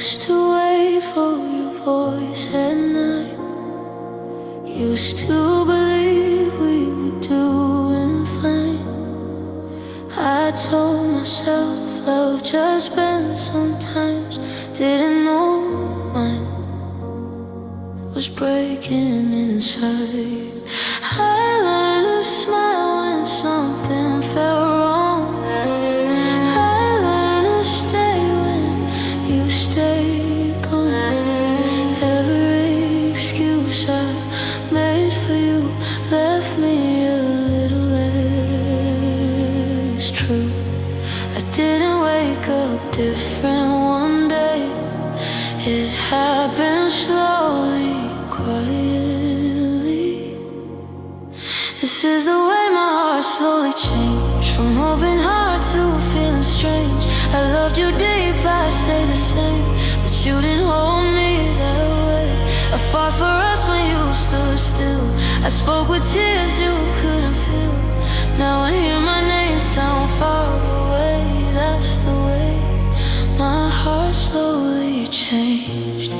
used to wait for your voice at night. Used to believe we were doing fine. I told myself love just bends sometimes. Didn't know mine was breaking inside. I learned to smile when something felt wrong. I learned to stay when you stayed gone. Every excuse I made for you left me a little less true. I didn't wake up different one day. It happened slowly, quietly. This is the way my heart slowly changed, from hoping hard to feeling strange. I loved you deep, I stayed the same, but you didn't hold me that way. I fought for us when you stood still. I spoke with tears you couldn't feel. Now I hear my name sound far away. That's the way my heart slowly changed.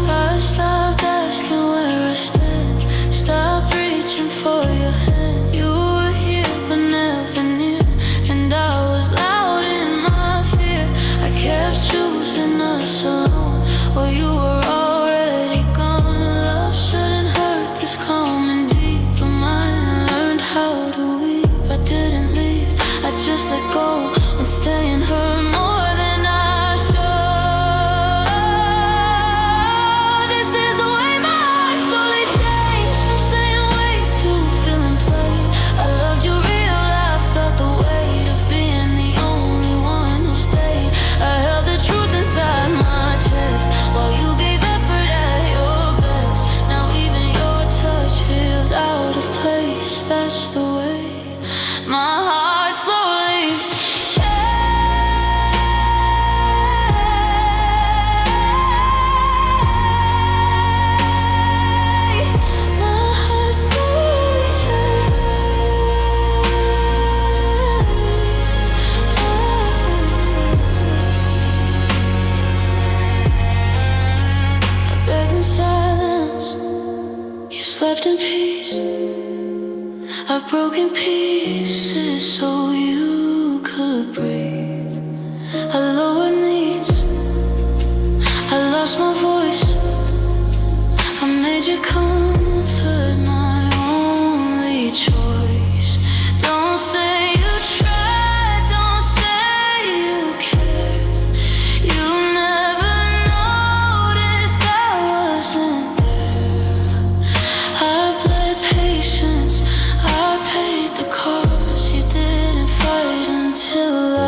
I stopped asking where I stand, stopped reaching for your hand. You were here but never near, and I was loud in my fear. I kept choosing us alone while you were already gone. Love shouldn't hurt this calm and deep, but mine learned how to weep. I didn't leave, I just let go when staying hurt more than I should. This is the way my heart slowly changed, from saying wait to feeling played. I loved you real, I felt the weight of being the only one who stayed. I held the truth inside my chest while you gave effort at your best. Now even your touch feels out of place. That's the way my heart slowly changed. My heart slowly changed. I begged in silence, you slept in peace. I broke in pieces so you could breathe. I lowered needs, I lost my voice. I made your comfort my only choice. Don't say you tried, don't say you cared. You never noticed I wasn't there. I played patience, I paid the cost. You didn't fight until I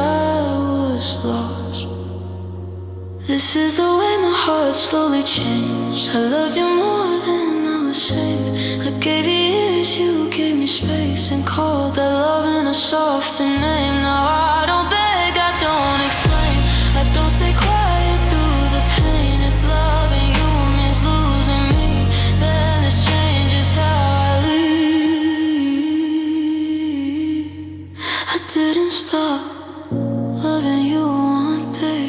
was lost. This is the way my heart slowly changed. I loved you more than I was saved. I gave you years, you gave me space, and called that love in a softer name. Now I don't beg, I don't explain, I don't stay quiet through the pain. If loving you means losing me, then this changes how I leave. I didn't stop loving you one day,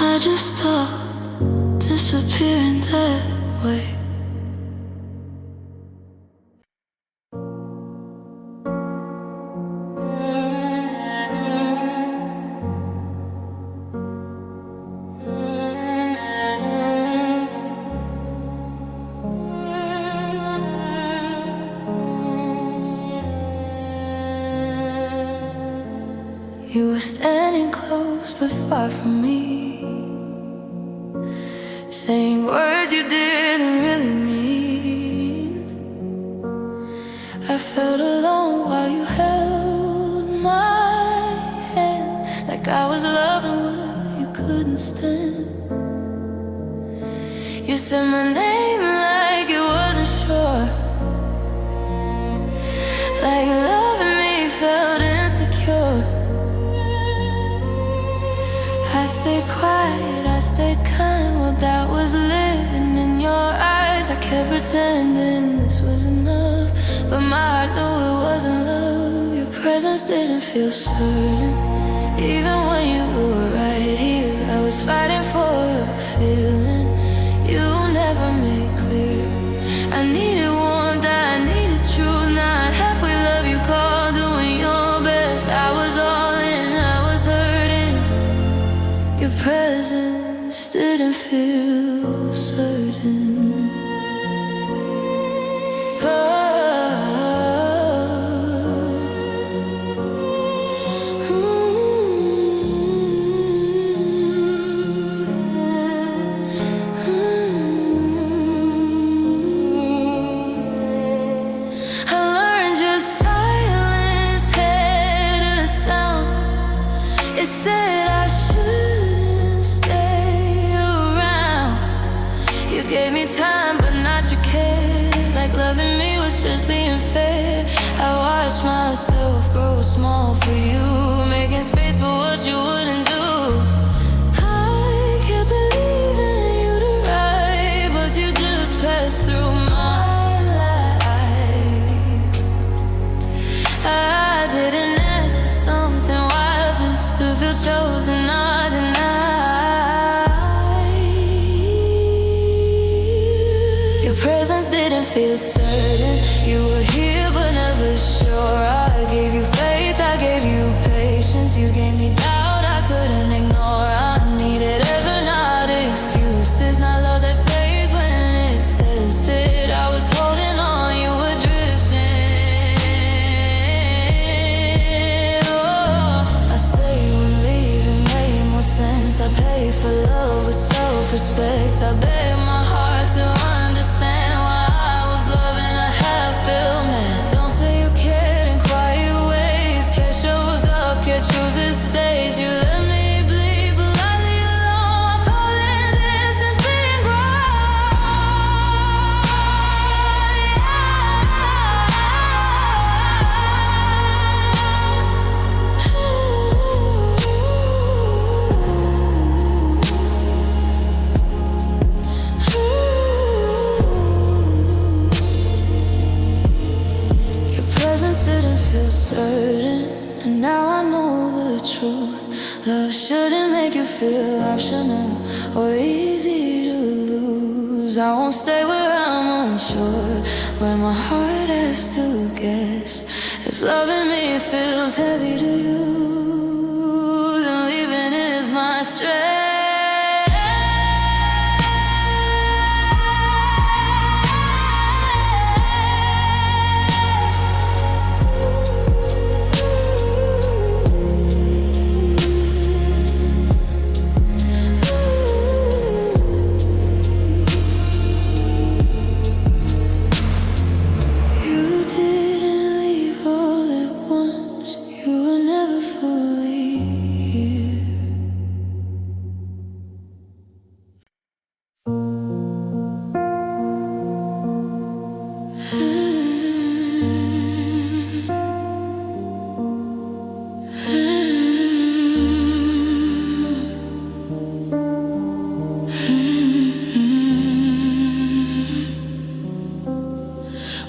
I just stopped disappearing that way. You were standing close but far from me, saying words you didn't really mean. I felt alone while you held my hand, like I was loving what you couldn't stand. You said my name like it wasn't sure, like loving me felt insecure. I I stayed quiet, I stayed kind. Well, that was living in your eyes. I kept pretending this was enough, but my heart knew it wasn't love. Your presence didn't feel certain, even when you were right here. I was fighting for a feeling you never made clear. I needed warmth, I needed truth, not halfway love you call doing your best. I was all in, I was hurting. Your presence didn't feel certain. It said I shouldn't stay around. You gave me time, but not your care. Like loving me was just being fair. I watched myself grow small for you, making space for what you wouldn't do. I kept believing you'd arrive, but you just passed through my life. I didn't ask for something wild, just to feel chosen, not denied. Your presence didn't feel certain. You were here but never sure. I gave you faith, I gave you patience. You gave me doubt I couldn't ignore. I needed ever, not excuses. Not love that fades when it's tested. I was holding on, you were drifting. I paid for love with self-respect. I begged my heart to understand why I was loving a half-built man. Don't say you cared in quiet ways. Care shows up, care chooses stays. You let me bleed, but I leave alone. I call it distance being didn't feel certain, and now I know the truth. Love shouldn't make you feel optional or easy to lose. I won't stay where I'm unsure, where my heart has to guess. If loving me feels heavy to you, then leaving is my strength.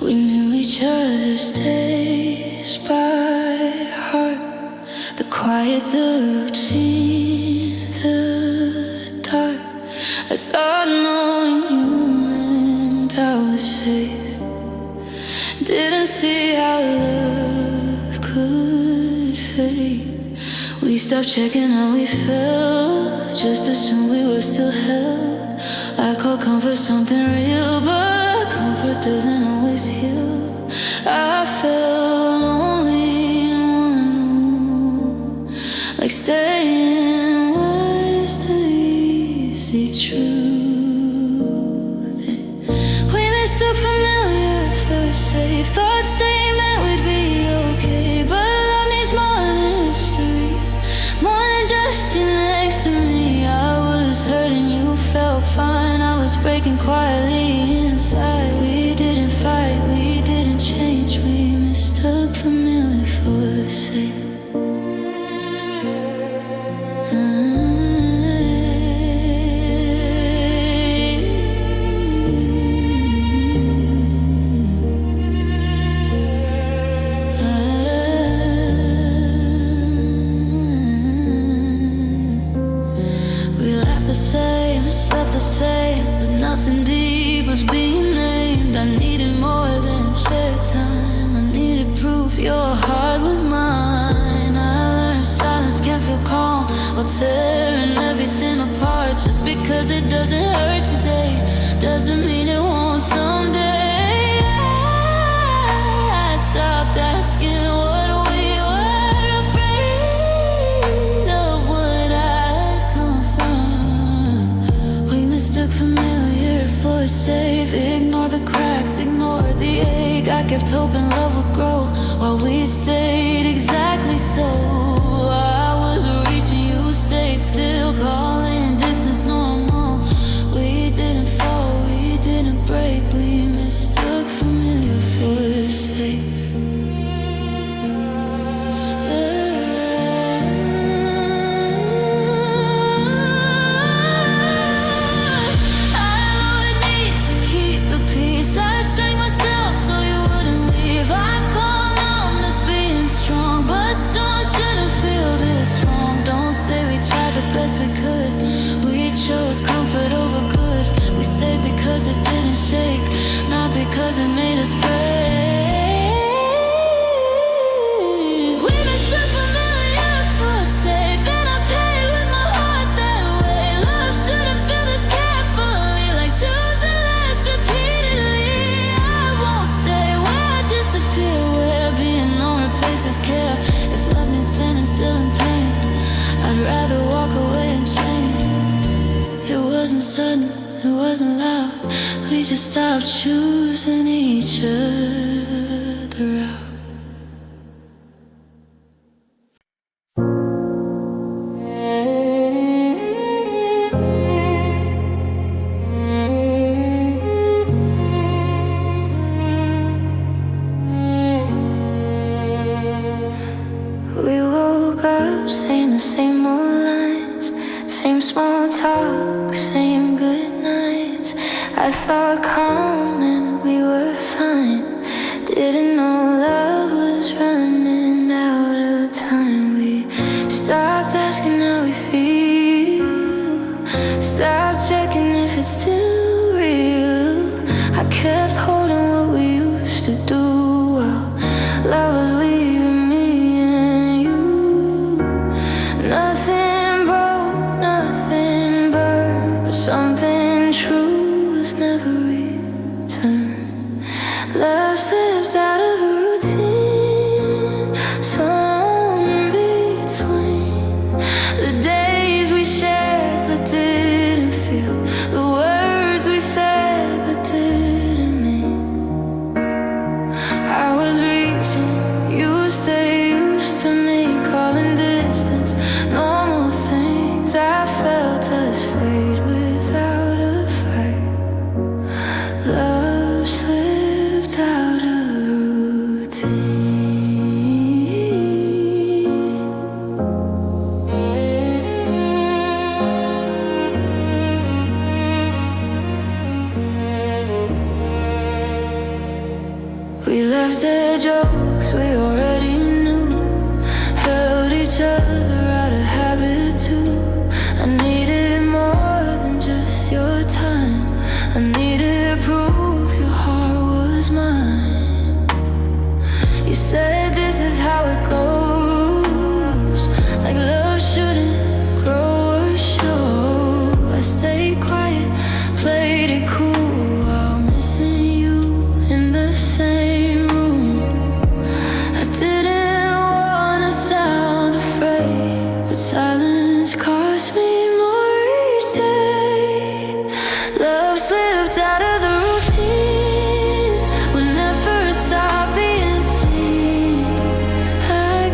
We knew each other's days by heart. The quiet, the routine, the dark. I thought knowing you meant I was safe. Didn't see how love could fade. We stopped checking how we felt, just assumed we were still held. I call comfort something real, but comfort doesn't always heal. I felt lonely in one room, like staying was the easy truth. We mistook familiar for safe, thought staying meant we'd be okay. But love needs more than history, more than just you next to me. I was hurting, you felt fine. I was breaking quietly inside. We didn't fight, we didn't change. We mistook familiar for safe. your heart was mine. I learned silence can feel calm while tearing everything apart. Just because it doesn't hurt today doesn't mean it won't someday. I stopped asking what we were, afraid of what I'd confront. We mistook familiar for safe. Ignore the cracks, ignore the ache. I kept hoping love would grow while we stayed exactly so. I was reaching, you stayed still, calling distance normal. We didn't fall, we didn't break. We mistook familiar for safe. I strained myself so you wouldn't leave. I call numbness being strong, but strong shouldn't feel this wrong. Don't say we tried the best we could. We chose comfort over good. We stayed because it didn't shake, not because it made us brave. We mistook familiar for safe, and I paid with my heart that way. Love shouldn't feel this carefully, like choosing less repeatedly. Where being known replaces care. If love means standing still in pain, I'd rather walk away in shame. It wasn't sudden, it wasn't loud. We just stopped choosing each other out. Saying the same old lines, same small talk, same good nights. I thought calm and we were fine. Didn't know love was running out of time. We stopped asking how we feel, stopped checking if it's still real. I kept holding what we used to do while love was leaving me. Nothing broke, nothing burned, but something true was never returned. Love slipped out of a routine, torn between the days we shared but didn't feel, the words we said but didn't mean. I was reaching, you stay used to me, calling distance. Normal things, I felt us fade without a fight. Love slipped out of routine. We left the jokes we already knew, held each other out of habit too. I needed more than just your time. I needed proof your heart was mine. You said this is how it goes, like love shouldn't grow or show. I stayed quiet, played it cool while missing you in the same room. I didn't wanna sound afraid, but silence cost me more each day. Love slipped out of the routine when I first stopped being seen. I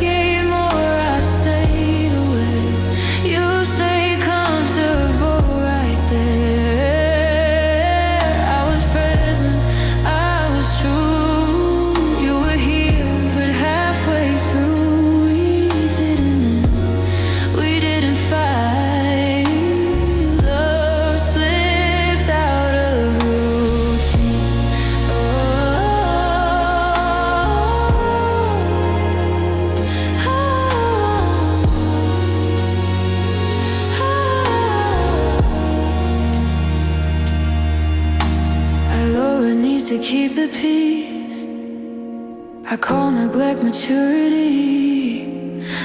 I call neglect maturity.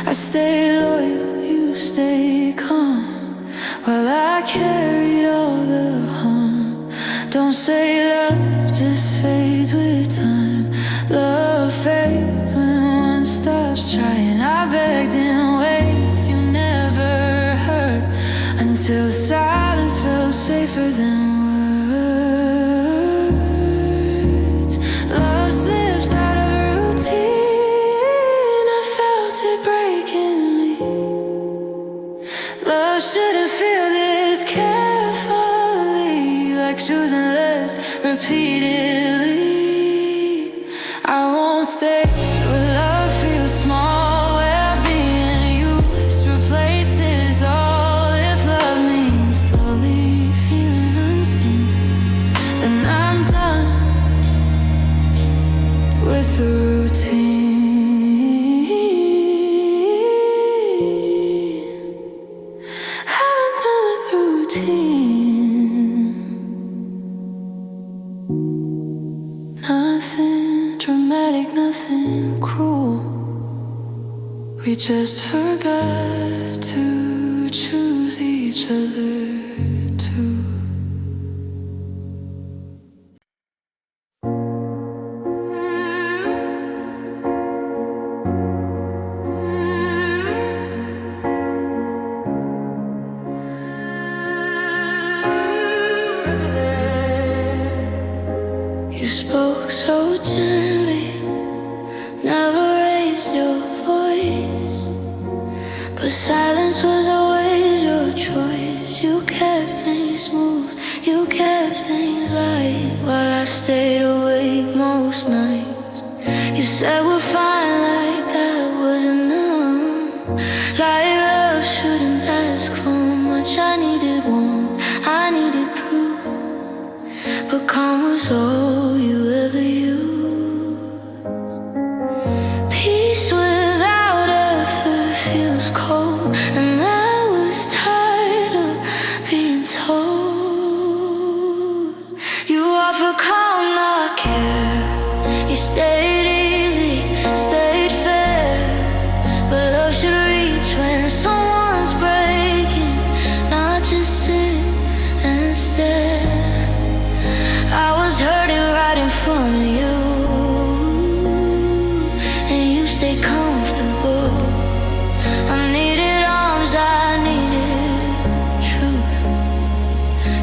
I stay loyal, you stay calm, while I carried all the harm. Don't say love just fades with time. Love fades when one stops trying. I begged in ways you never heard, until silence felt safer than words. Love slips out of routine. I felt it breaking me. Love shouldn't feel this carefully, like choosing less repeatedly. I won't stay where love feels small, where being used replaces all. If love means slowly feeling unseen, then I'm done with the routine. I'm done with the routine. Nothing dramatic, nothing cruel. We just forgot to choose each other too. You spoke so gently, never raised your voice, but silence was always your choice. You kept things smooth, you kept things light, while I stayed awake most nights. You said we're fine, like that was enough, like love shouldn't ask for much. I needed warmth, I needed proof, but calm was all you ever used. Peace without effort feels cold, and I was tired of being told. You offered calm, not care. You stayed easy, stayed fair, but love should reach when someone's breaking, not just sit and stare. I was hurting right in front of you, and you stayed comfortable. I needed arms, I needed truth.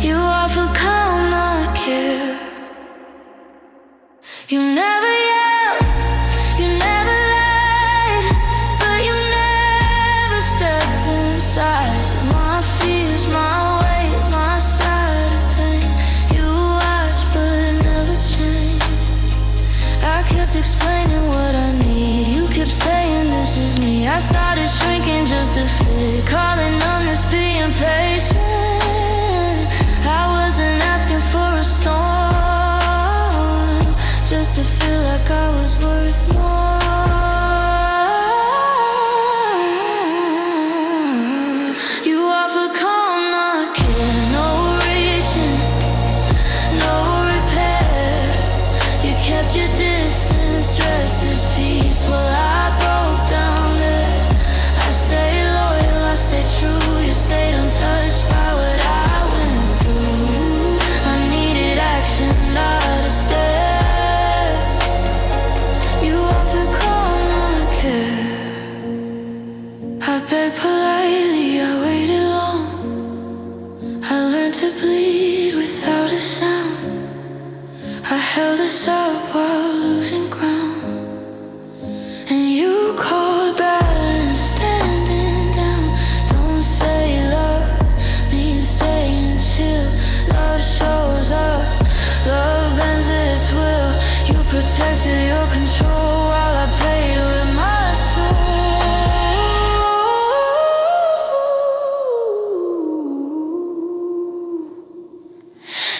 You offered calm, not care. You never yelled, you never lied, but you never stepped inside my fears, my weight, my side of pain. You watched but never changed. I kept explaining what I need. You kept saying this is me. I started shrinking just to fit, calling numbness being patient. I wasn't asking for a storm, just to feel like I was worth more. You offered calm, not care, no reaching, no repair. You kept your distance, dressed as peace, while I broke down there. I stayed loyal, I stayed true. You stayed untouched by what I went through. I needed action, not a stare. You offered calm, not care. I begged politely, I waited long. I learned to bleed without a sound. I held us up while losing ground, and you called balance, standing down. Don't say love means staying chill. Love shows up, love bends its will. You protected your control while I played with my soul.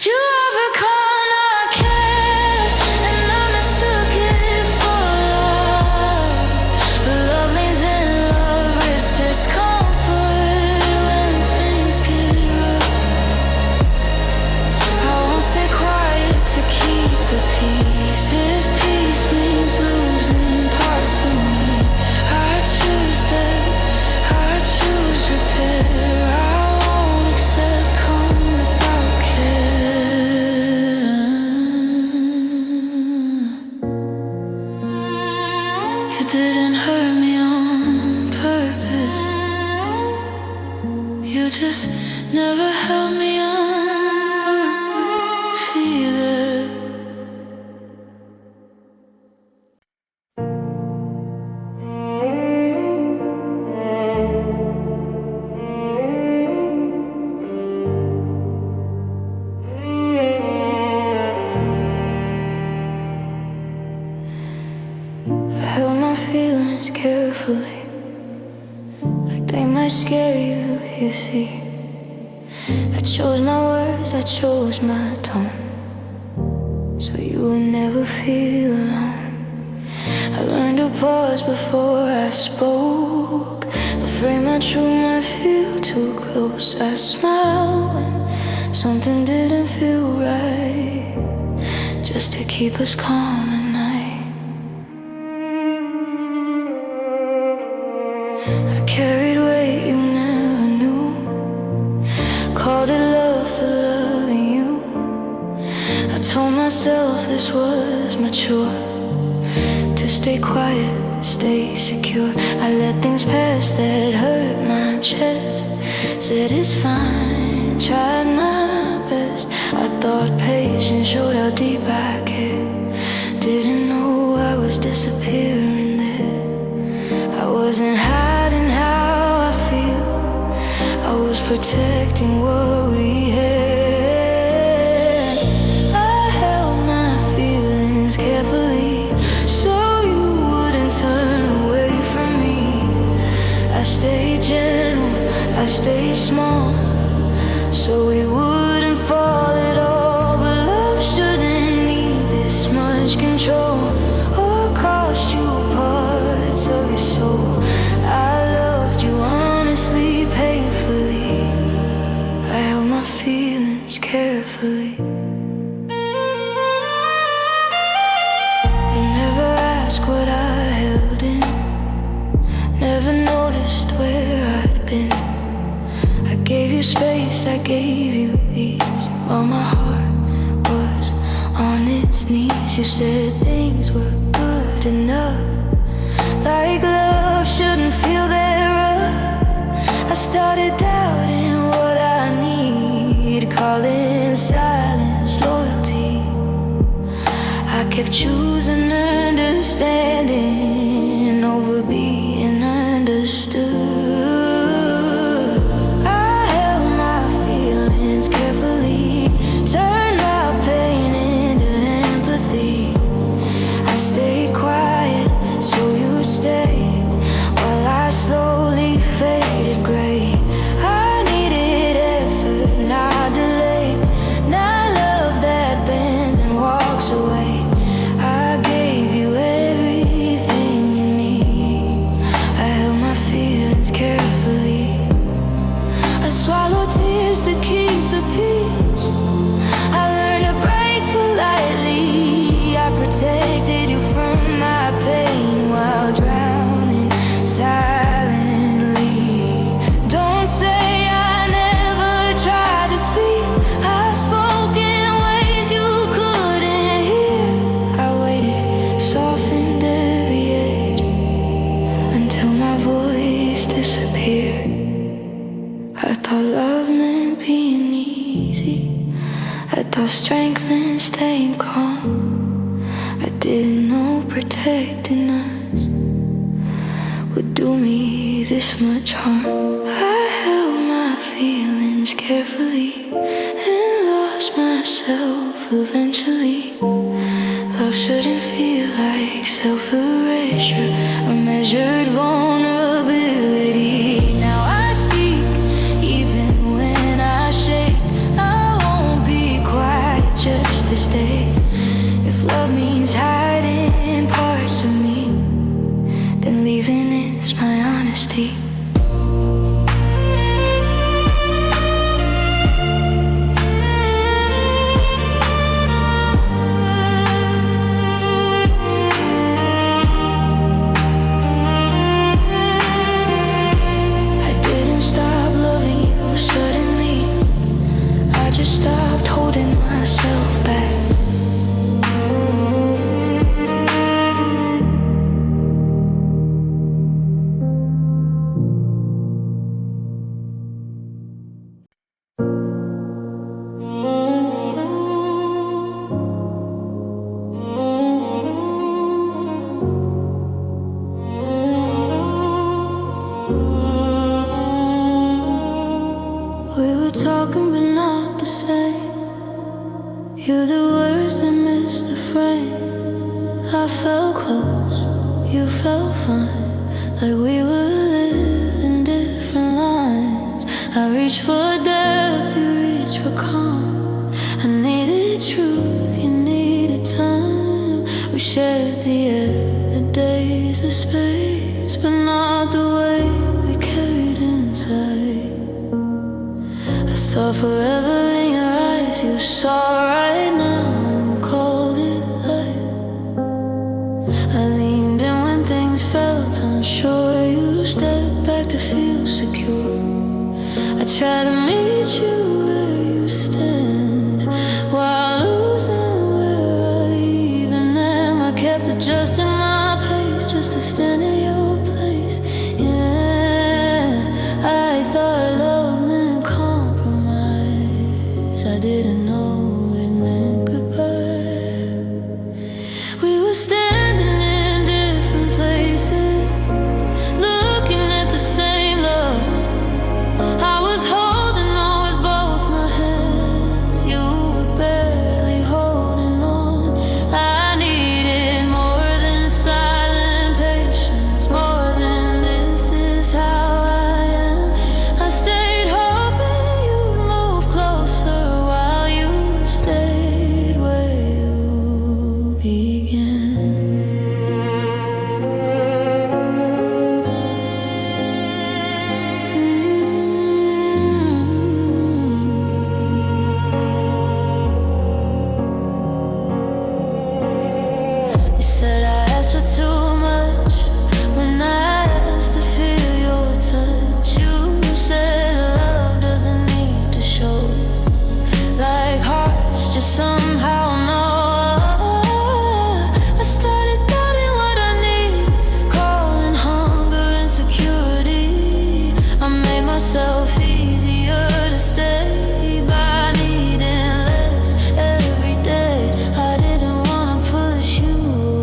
You offered calm, not care, and I mistook it for love. But love leans in, love risks discomfort when things get rough. I won't stay quiet to keep the peace, if peace means didn't hurt me on purpose. You just never held me on purpose either. Feelings carefully, like they might scare you, you see. I chose my words, I chose my tone, so you would never feel alone. I learned to pause before I spoke, afraid my truth might feel too close. I smiled when something didn't feel right, just to keep us calm at night. I carried weight you never knew, called it love for loving you. I told myself this was mature, to stay quiet, stay secure. I let things pass that hurt my chest, said it's fine, tried my best. I thought patience showed how deep I cared, didn't know I was disappearing there. I wasn't hiding how I feel, I was protecting what we had. I held my feelings carefully, so you wouldn't turn away from me. I stayed gentle, I stayed small, so we wouldn't fall at all. But love shouldn't need this much control, or cost you parts of your soul. I loved you honestly, painfully. I held my feelings carefully. You never asked what I held in, never noticed where I'd been. I gave you space, I gave you ease, while my heart was on its knees. You said things were good enough, like love shouldn't feel that rough. I started doubting what I need, calling silence loyalty. I kept choosing understanding over being understood. I held my feelings carefully, turned my pain into empathy. I stayed quiet so you'd stay, while I slowly faded gray. I needed effort, not delay, not love that bends and walks away. I gave you everything in me, I held my feelings carefully. I swallowed tears to keep the peace, I learned to break politely. I protected you from my pain while drowning silently. Don't say I never tried to speak, I spoke in ways you couldn't hear. I waited, softened every edge, until my voice disappeared. I thought love meant being easy, I thought strength meant staying calm. I didn't know protecting us would do me this much harm. I held my feelings carefully and lost myself eventually. Love shouldn't feel like self-erasure or measured vulnerability. Now I speak even when I shake, I won't be quiet just to stay. If love means hiding parts of me, then leaving is my honesty. I didn't stop loving you suddenly, I just stopped holding myself back. You're the words that missed the frame. I felt close, you felt fine, like we were living different lines. I reached for depth, you reached for calm. I needed truth, you needed time. We shared the air, the days, the space, but not the way we carried inside. I saw forever in your eyes, you saw right now and called it light. I leaned in when things felt unsure. You stepped back to feel secure. I tried to meet you where you stand, while losing where I even am. I kept adjusting my pace just to stand in your place. Yeah, I thought love meant compromise. I didn't know it meant goodbye. We were standing in different places, looking at the same love. I was holding on with both my hands. You were barely holding on. I needed more than silent patience, more than this is how I am. I stayed hoping you'd move closer while you stayed where you began. You said I asked for too much when I asked to feel your touch. You said love doesn't need to show, like hearts just somehow know. I started doubting what I need, calling hunger insecurity. I made myself easier to stay by needing less every day. I didn't wanna push you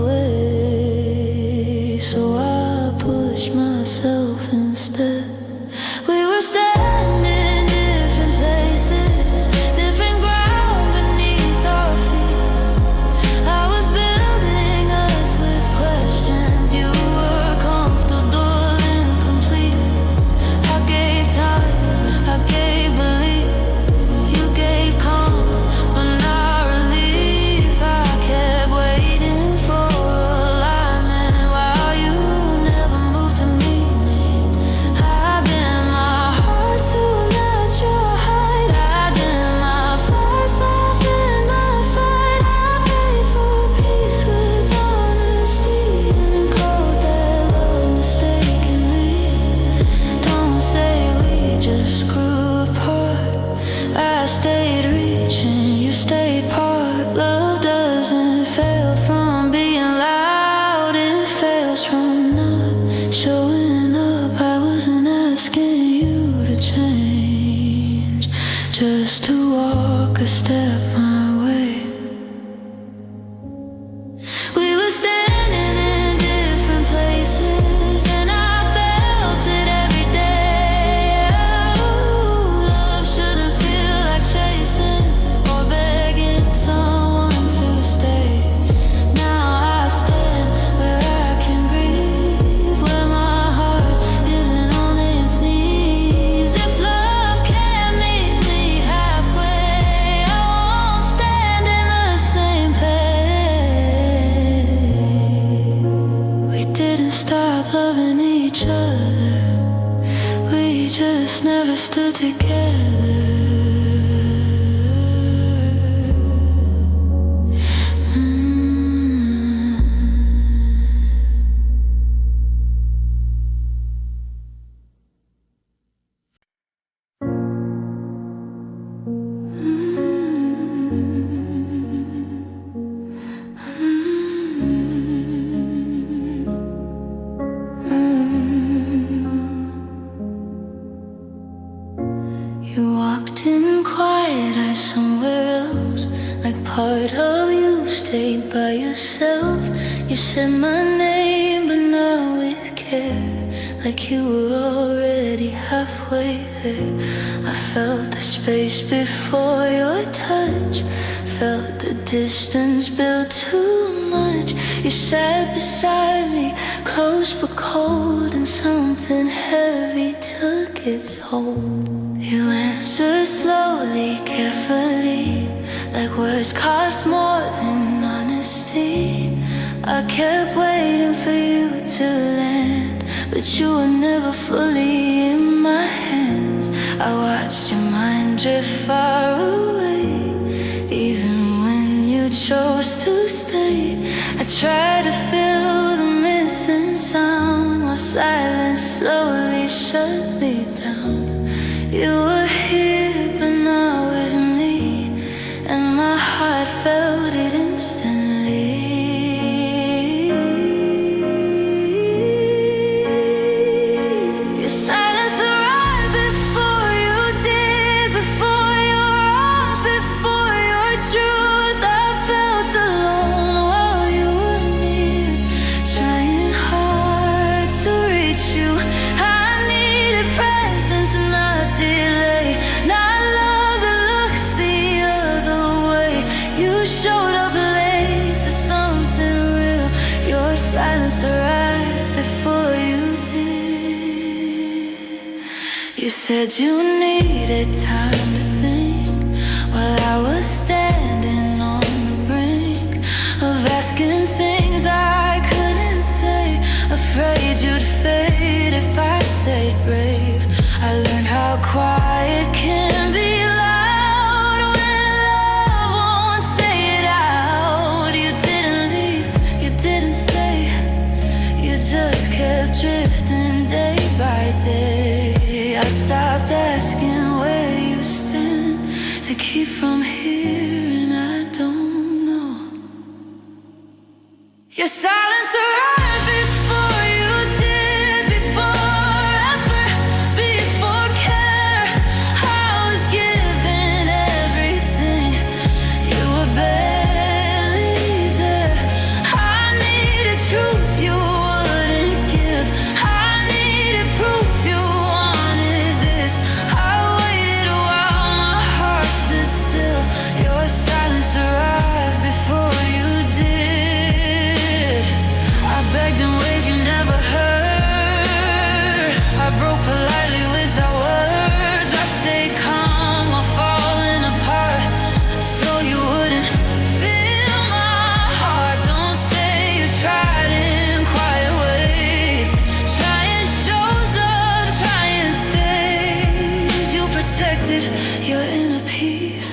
away, so I pushed myself instead. We were standing different places, different ground beneath our feet. I was building us with questions. You were comfortable, incomplete. I gave time, I gave belief. You gave calm, but not relief. I kept waiting for alignment while you never moved to meet me. I bent my heart to match your height. I did my fire, soften my fight. I prayed for peace with honesty and called that love mistakenly. Don't say we just grew apart. I stayed reaching, you stayed parked. Love doesn't fail from being loud, it fails from not showing up. I wasn't asking you to change, just to walk a step my way. We were standing in different places, and I felt it every day. Oh, love shouldn't feel like chasing or begging someone to stay. Now I stand where I can breathe, where my heart isn't on its knees. If love can't meet me halfway, I won't stand in the same pain. We didn't stop loving each other, we just never stood together. You walked in quiet, I somewhere else, like part of you stayed by yourself. You said my name, but not with care, like you were already halfway there. I felt the space before your touch, felt the distance build too much. You sat beside me, close but cold, and something heavy took its hold. You answered slowly, carefully, like words cost more than honesty. I kept waiting for you to land, but you were never fully in my hands. I watched your mind drift far away, even when you chose to stay. I tried to fill the missing sound, while silence slowly shut me down. You were here, but not with me, and my heart felt it instantly. Your silence arrived before you did, before your arms, before your truth. I felt alone while you were near, trying hard to reach you. I needed presence, not delay, not love that looks the other way. You showed up late to something real. Your silence arrived before you did. You said you needed time to think, while I was standing on the brink of asking things I couldn't say, afraid you'd fade if I stayed brave. I learned how quiet can be loud when love won't say it out. You didn't leave, you didn't stay, you just kept drifting day by day. I stopped asking where you stand to keep from here, and I don't know. Your silence arrived before you did, before effort, before care. I was giving everything, you were barely there. I needed truth you wouldn't give, I needed proof you wanted this. I waited while my heart stood still. Your silence arrived before you did. I begged in ways you never heard, I broke politely without words. I stayed calm while falling apart, so you wouldn't feel my heart. Don't say you tried in quiet ways, trying shows up, trying stays. You protected your inner peace,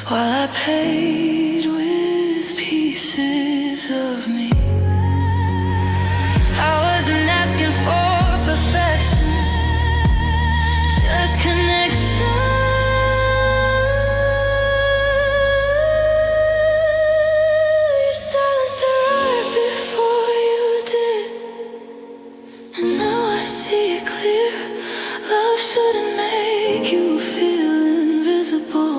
while I paid with pieces of me. I wasn't asking for perfection, just connection. Your silence arrived before you did, and now I see it clear. Love shouldn't make you feel invisible.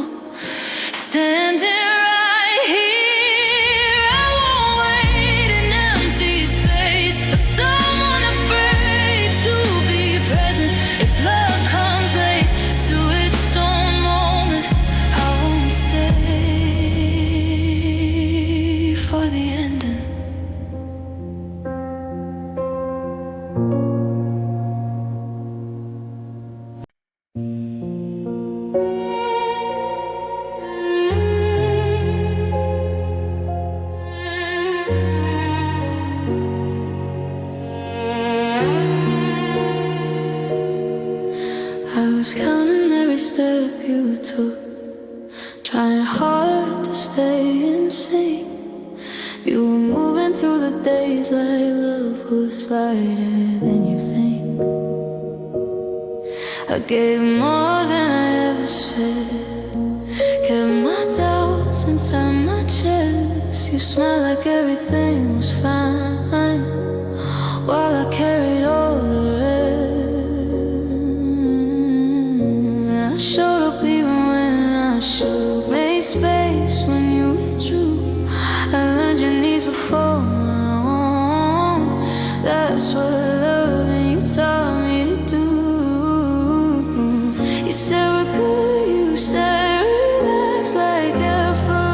Standing right here, I won't wait in empty space for someone afraid to be present. If love comes late to its own moment, I won't stay for the ending. I was counting every step you took, trying hard to stay in sync. You were moving through the days like love was lighter than you think. I gave more than I ever said, kept my doubts inside my chest. You smiled like everything was fine, while I carried all the rest. I showed up even when I should, made space when you withdrew. I learned your needs before my own. That's what loving you taught me to do. You said we're good, you said relax like air for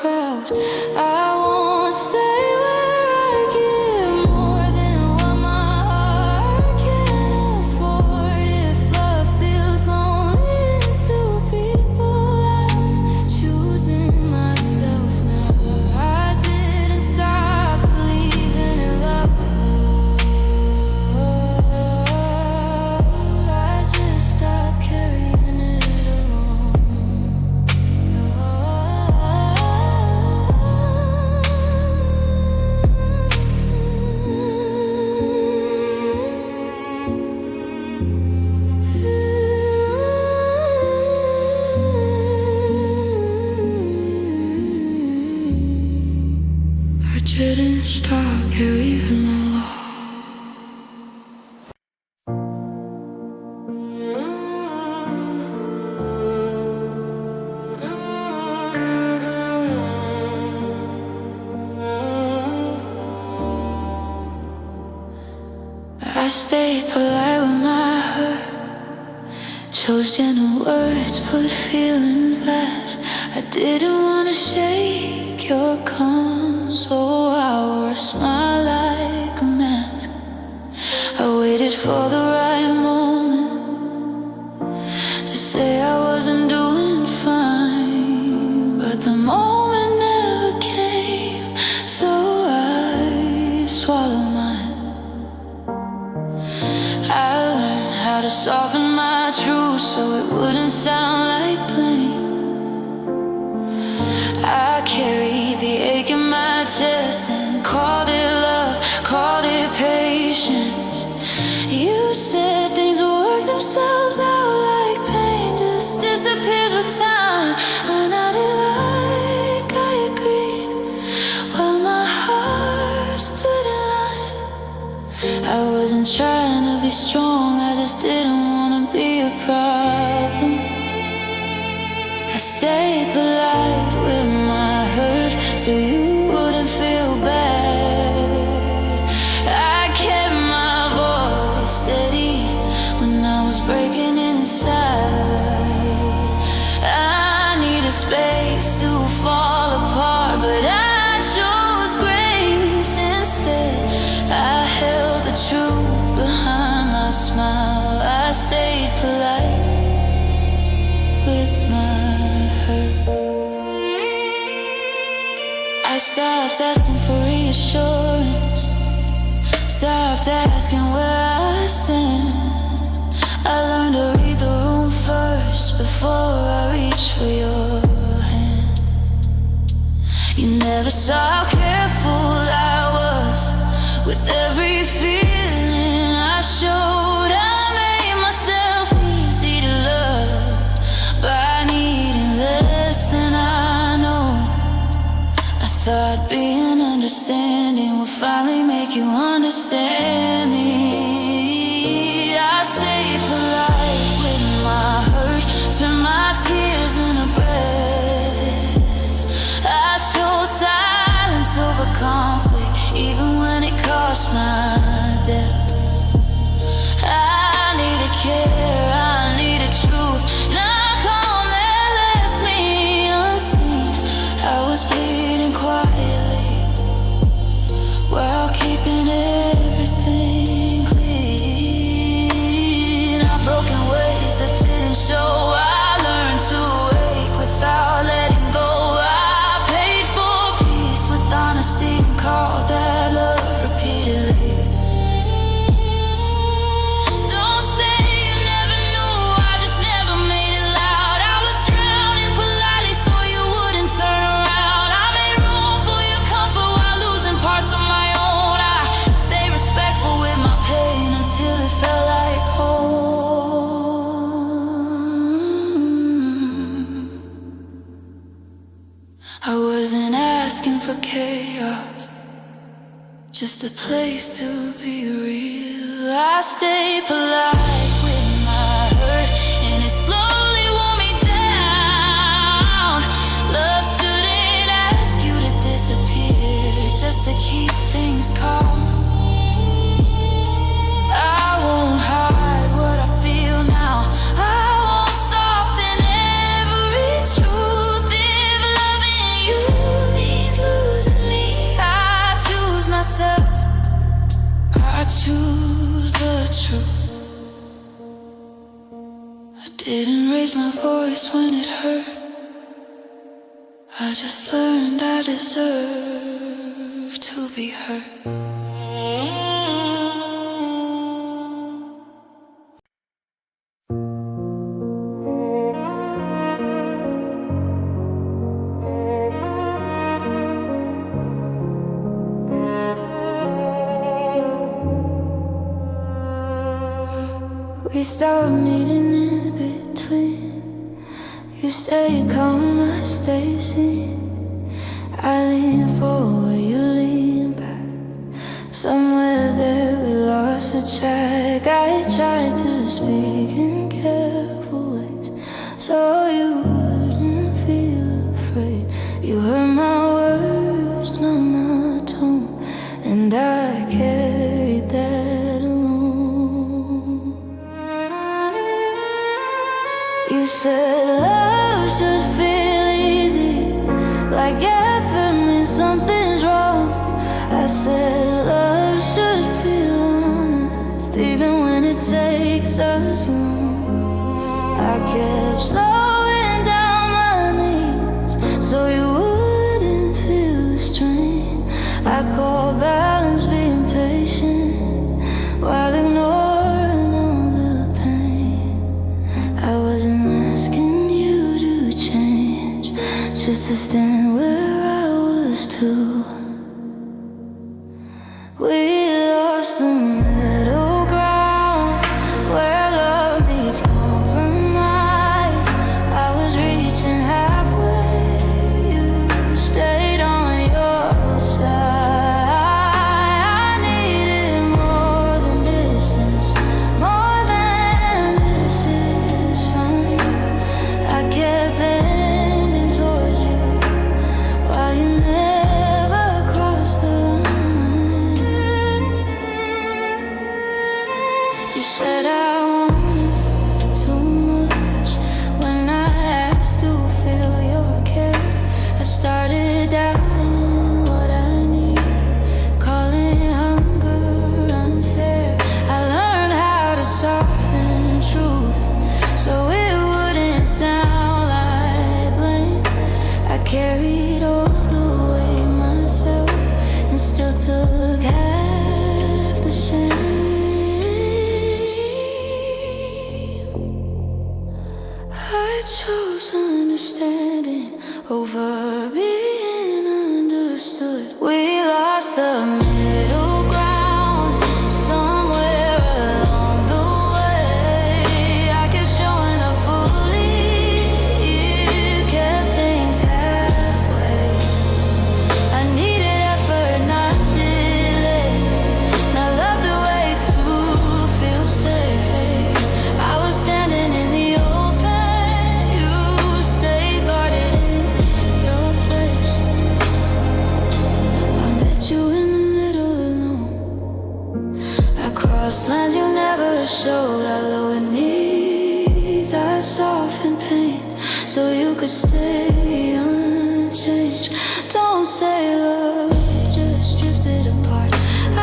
crowd. I won't stay where I give more than what my heart can afford. If love feels lonely in two people, I'm choosing myself now. I didn't stop believing in love, I just stopped carrying it alone. I didn't stop carrying the law. I stayed polite with my hurt, chose gentle words, put feelings last. I didn't wanna shake your calm, so I wore a smile like a mask. I waited for the right moment to say I wasn't doing fine, but the moment never came, so I swallowed mine. I learned how to soften my truth so it wouldn't sound like blame. I carried the ache in my chest and called it love, called it patience. You said things will work themselves out, like pain just disappears with time. And I did like I agreed, while my heart stood in line. I wasn't trying to be strong, I just didn't wanna be a problem. I stayed polite with my hurt so you wouldn't feel bad. I kept my voice steady when I was breaking inside. I needed space to fall apart, but I chose grace instead. I held the truth behind my smile. I stayed polite with my hurt. I stopped asking for reassurance, stopped asking where I stand. I learned to read the room first before I reached for your hand. You never saw how careful I was with every feeling I showed. I made myself easy to love by needing less than I know. I thought being understanding would finally make you understand me. I stayed polite with my hurt, turned my tears into breath. I chose silence over conflict, even when it cost my depth. I needed care, I needed truth, not calm that left me unseen. I was bleeding quietly while keeping everything clean. I broke in ways that didn't show. I learned to wake without letting go. I paid for peace with honesty and called that love repeatedly. Don't say you never knew, I just never made it loud. I was drowning politely so you wouldn't turn around. I made room for your comfort while losing parts of my own. I stayed respectful with my pain until it felt like home. I wasn't asking for chaos, just a place to be real. I stayed polite with my hurt, and it slowly wore me down. Love shouldn't ask you to disappear just to keep things calm. I won't hide what I feel now. I won't soften every truth if loving you when it hurt. I just learned I deserve to be hurt. We start meeting in between. You stay calm, I stay seen. I lean forward, you lean back. Somewhere there we lost the track. I tried to speak in careful ways so you wouldn't feel afraid. You heard my words, not my tone, and I carried that alone. You said love should feel easy, like effort means something's wrong. I said love should feel honest, even when it takes us long. I kept slowing down my knees so you wouldn't feel the strain. I call balance being patient while ignoring all the pain. I wasn't asking you to change, just to stand where I was too. We lost the middle ground where love meets compromise. I was reaching halfway, you stayed on your side. I needed more than distance, more than this is fine. I kept bending towards you while you never crossed the line. You said I wanted too much when I asked to feel your care. I started doubting what I need, calling hunger unfair. I learned how to soften truth so it wouldn't sound like blame. I carried all the weight myself and still took half the shame. I chose understanding over being understood. We lost the middle ground somewhere along the way. I kept showing up fully, you kept things halfway. I needed effort, not delay. Now love the way to feel safe. I was standing in the open, you stayed guarded in your place. I met you in the middle alone. I crossed lines you never showed. I lowered knees, I softened pain so you could stay unchanged. Don't say love just drifted apart.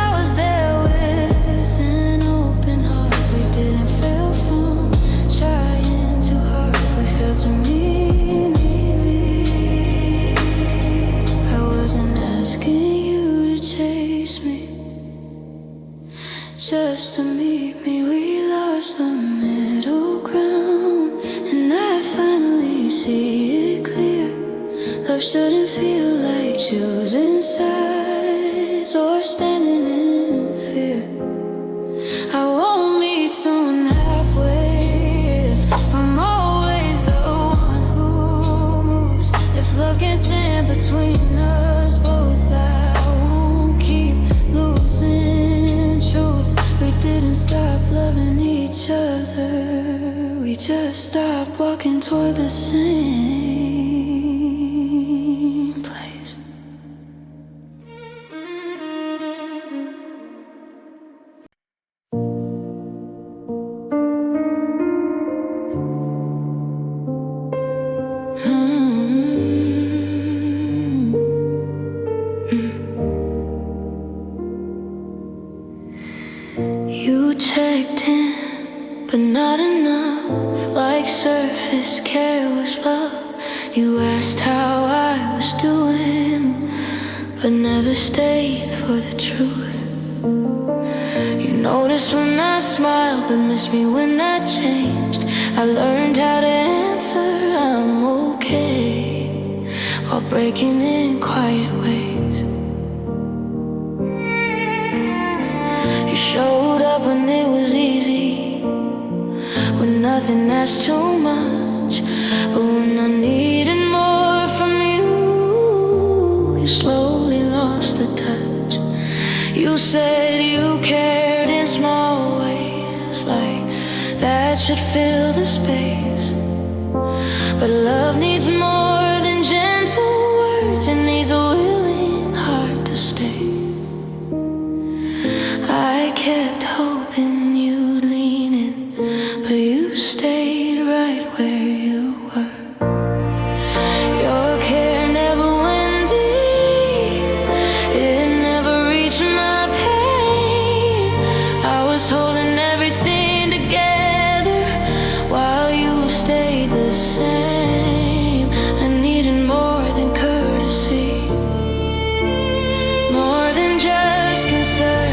I was there with an open heart. We didn't fail from trying too hard. We failed to meet me. I wasn't asking you to chase me, just to meet me. We lost the middle ground, and I finally see it clear. Love shouldn't feel like choosing sides or standing in fear. I won't meet someone halfway if I'm always the one who moves. If love can't stand between us both, I won't keep losing truth. We didn't stop loving each other, we just stopped walking toward the same place. You checked in, but not enough. Like like surface care was love. You asked how I was doing, but never stayed for the truth. You noticed when I smiled, but missed me when I changed. I learned how to answer I'm okay, while breaking in quiet ways. You showed up when it was easy, when nothing asked too much. But when I needed more from you, you slowly lost the touch. You said you cared in small ways, like that should fill the space. But love needs more than gentle words, it needs a willing heart to stay. I kept hoping you'd lean in, but you stayed right where you were. Your care never went deep, it never reached my pain. I was holding everything together while you stayed the same. I needed more than courtesy, more than just concern.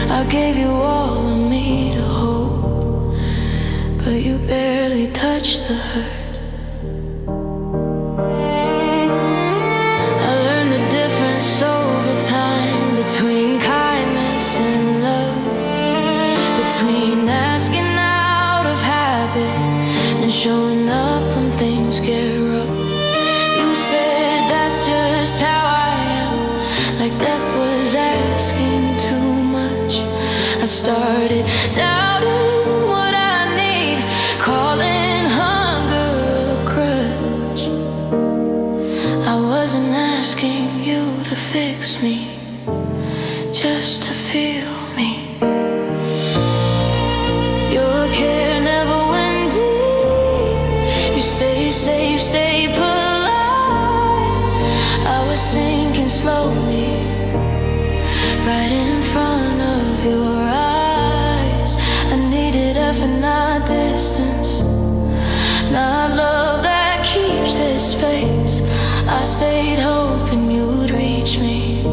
I gave you all of me to hold, but you barely touched the hurt. I learned the difference over time between kindness and love, between asking out of habit and showing up when things get rough. You said that's just how I am, like death was asking too much. I started doubting what I need, calling hunger a crutch. I wasn't asking you to fix me, just to feel me. Your care never went deep, you stayed safe, stayed polite. I was sinking slowly, right in front of your eyes. I needed effort, not distance, not love that keeps its space. I stayed hoping you'd reach me,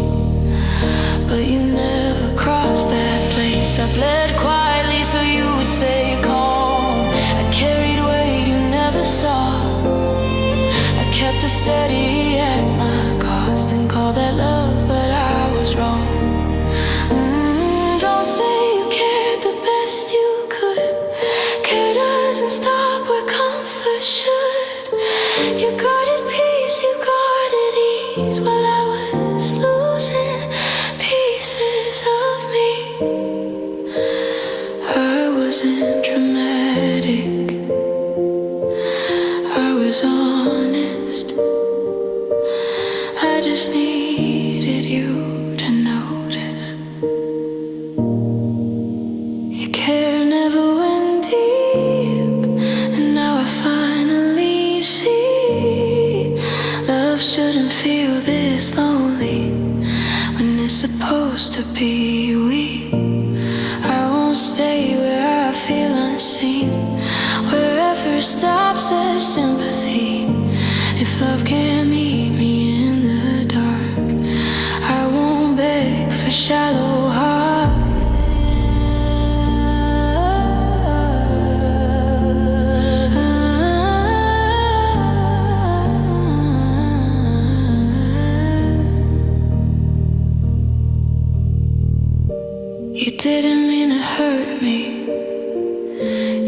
but you never crossed that place. I bled quietly so you would stay calm. I carried weight you never saw. I kept it steady at my cost and called that love, but I was wrong. Don't say you cared the best you could. Care doesn't stop where comfort should. You guarded peace, you guarded ease, while I was losing pieces of me. I wasn't dramatic, I was honest. I just needed you to notice. Your care never went deep, and now I finally see love shouldn't feel this lonely when it's supposed to be we. I won't stay where I feel unseen, where effort stops at sympathy. If love can't meet me in the dark, I won't beg for shallow heart. You didn't mean to hurt me,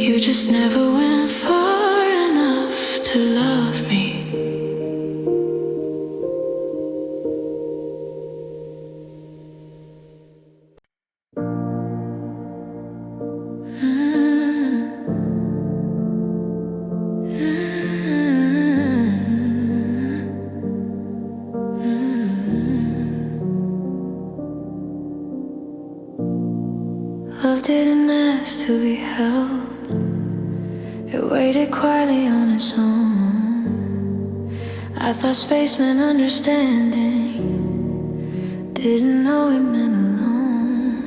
you just never went far enough to love me. Love didn't ask to be held, it waited quietly on its own. I thought space meant understanding, didn't know it meant alone.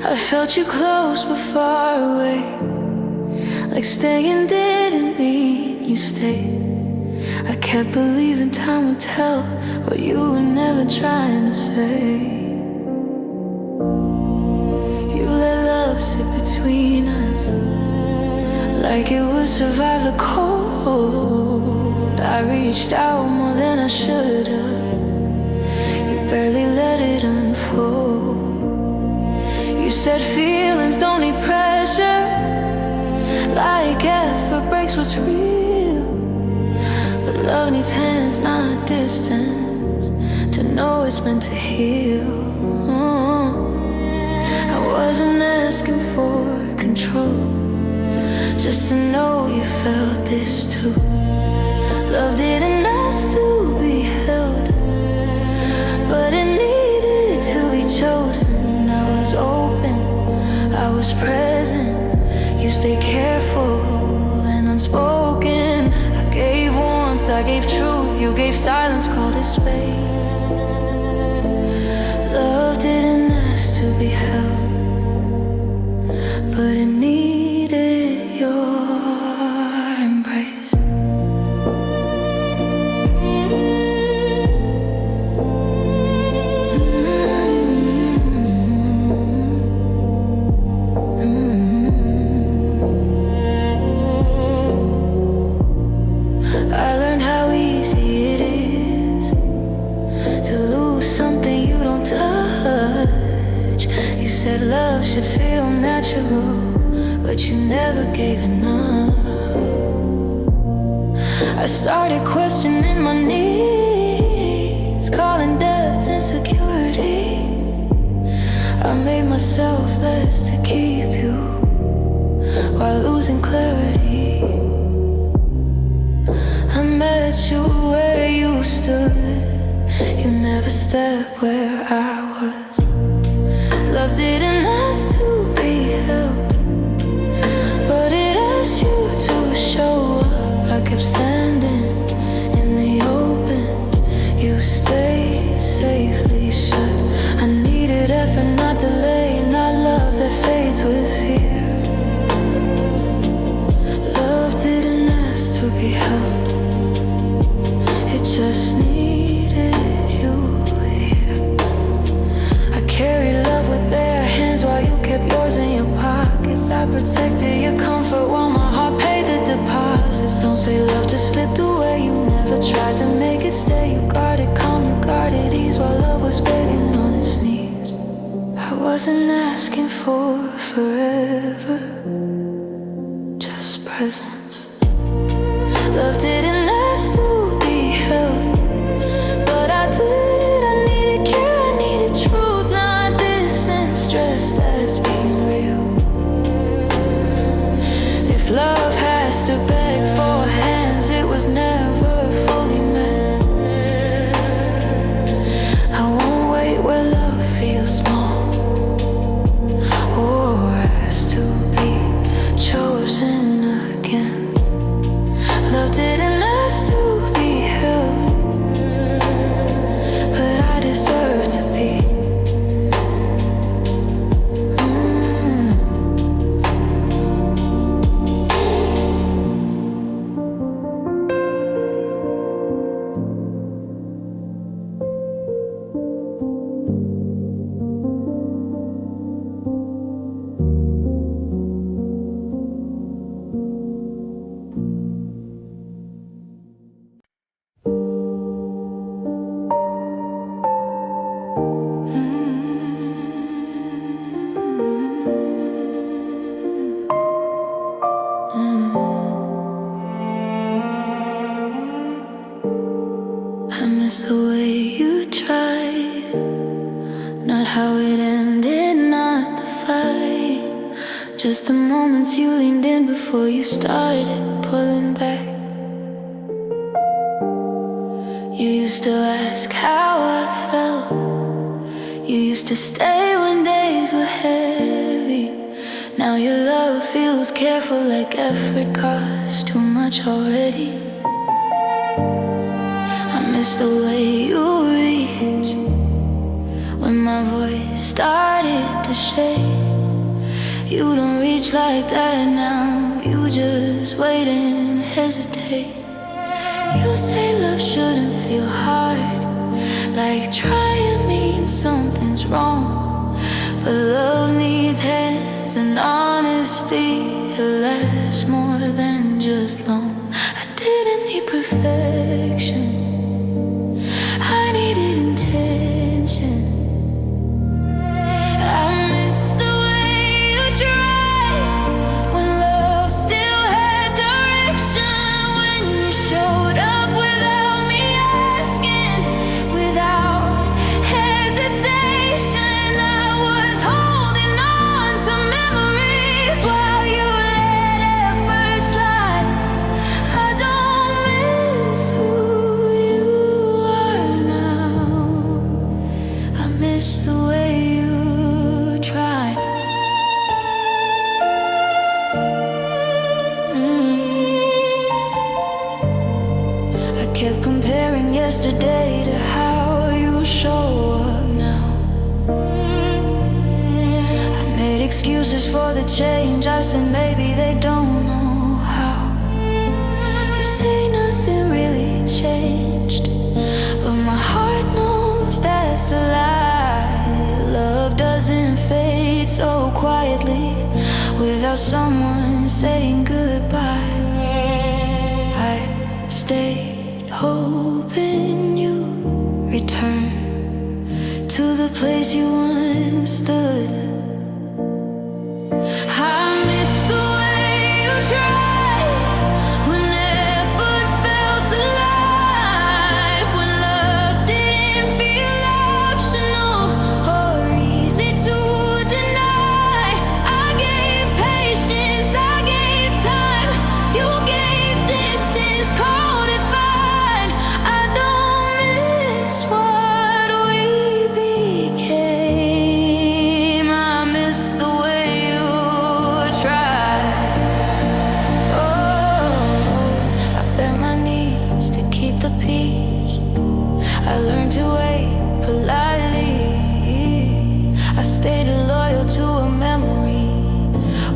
I felt you close but far away, like staying didn't mean you stayed. I kept believing time would tell what you were never trying to say. You let love sit between us like it would survive the cold. I reached out more than I should have. You barely let it unfold. You said feelings don't need pressure, like effort breaks what's real. But love needs hands, not distance, to know it's meant to heal. I wasn't asking for control, just to know you felt this too. Love didn't ask to be held, but it needed to be chosen. I was open, I was present. You stayed careful and unspoken. I gave warmth, I gave truth. You gave silence, called it space. Love didn't ask to be held, but it needed your embrace. I learned how easy it is to lose something you don't touch. You said love should feel natural, but you never gave enough. I started questioning my needs, calling depth insecurity. I made myself less to keep you while losing clarity. I met you where you stood. You never stepped where I was. Love didn't ask to be held, but it asked you to show up. I kept standing in the open. You stayed safely shut. I needed effort, not delay, not love that fades with fear. Love didn't ask to be held, it just needed you here. I carried love with bare hands while you kept yours in your pockets. I protected your comfort while my heart paid the deposits. Don't say love just slipped away. You never tried to make it stay. You guarded calm, you guarded ease while love was begging on its knees. I wasn't asking for forever, just presence. Love didn't ask to be held, but I did. I needed care, I needed truth, not distance, stressed as being real. If love has to beg for hands, it was never fully met. I won't wait where love feels small or asked to be chosen again. Love didn't ask to be held, but I deserve to be. I miss the way you tried, not how it ended, not the fight. Just the moments you leaned in before you started pulling back. You used to ask how I felt. You used to stay when days were heavy. Now your love feels careful, like effort costs too much already. I miss the way you reach when my voice started to shake. You don't reach like that now, you just wait and hesitate. You say love shouldn't feel hard, like trying means something's wrong. But love needs hands and honesty to last more than just long. I didn't need perfection, I needed intention. I miss the way you tried when love still had direction. When you showed up without me asking, without hesitation. I was holding on to memories while you let effort slide. I don't miss who you are now, I miss the way you tried. I kept comparing yesterday to how you show up now. I made excuses for the change, I said maybe they don't know how. You say nothing really changed, but my heart knows that's a lie. Love doesn't fade so quietly without someone saying goodbye. I stayed hoping you return to the place you once stood. I miss the way you tried when effort felt alive, when love didn't feel optional or easy to deny. I gave patience, I gave time, you gave distance, called it fine. I don't miss what we became, I miss the way you tried. Oh, I bent my knees to keep the peace. I learned to wait politely. I stayed loyal to a memory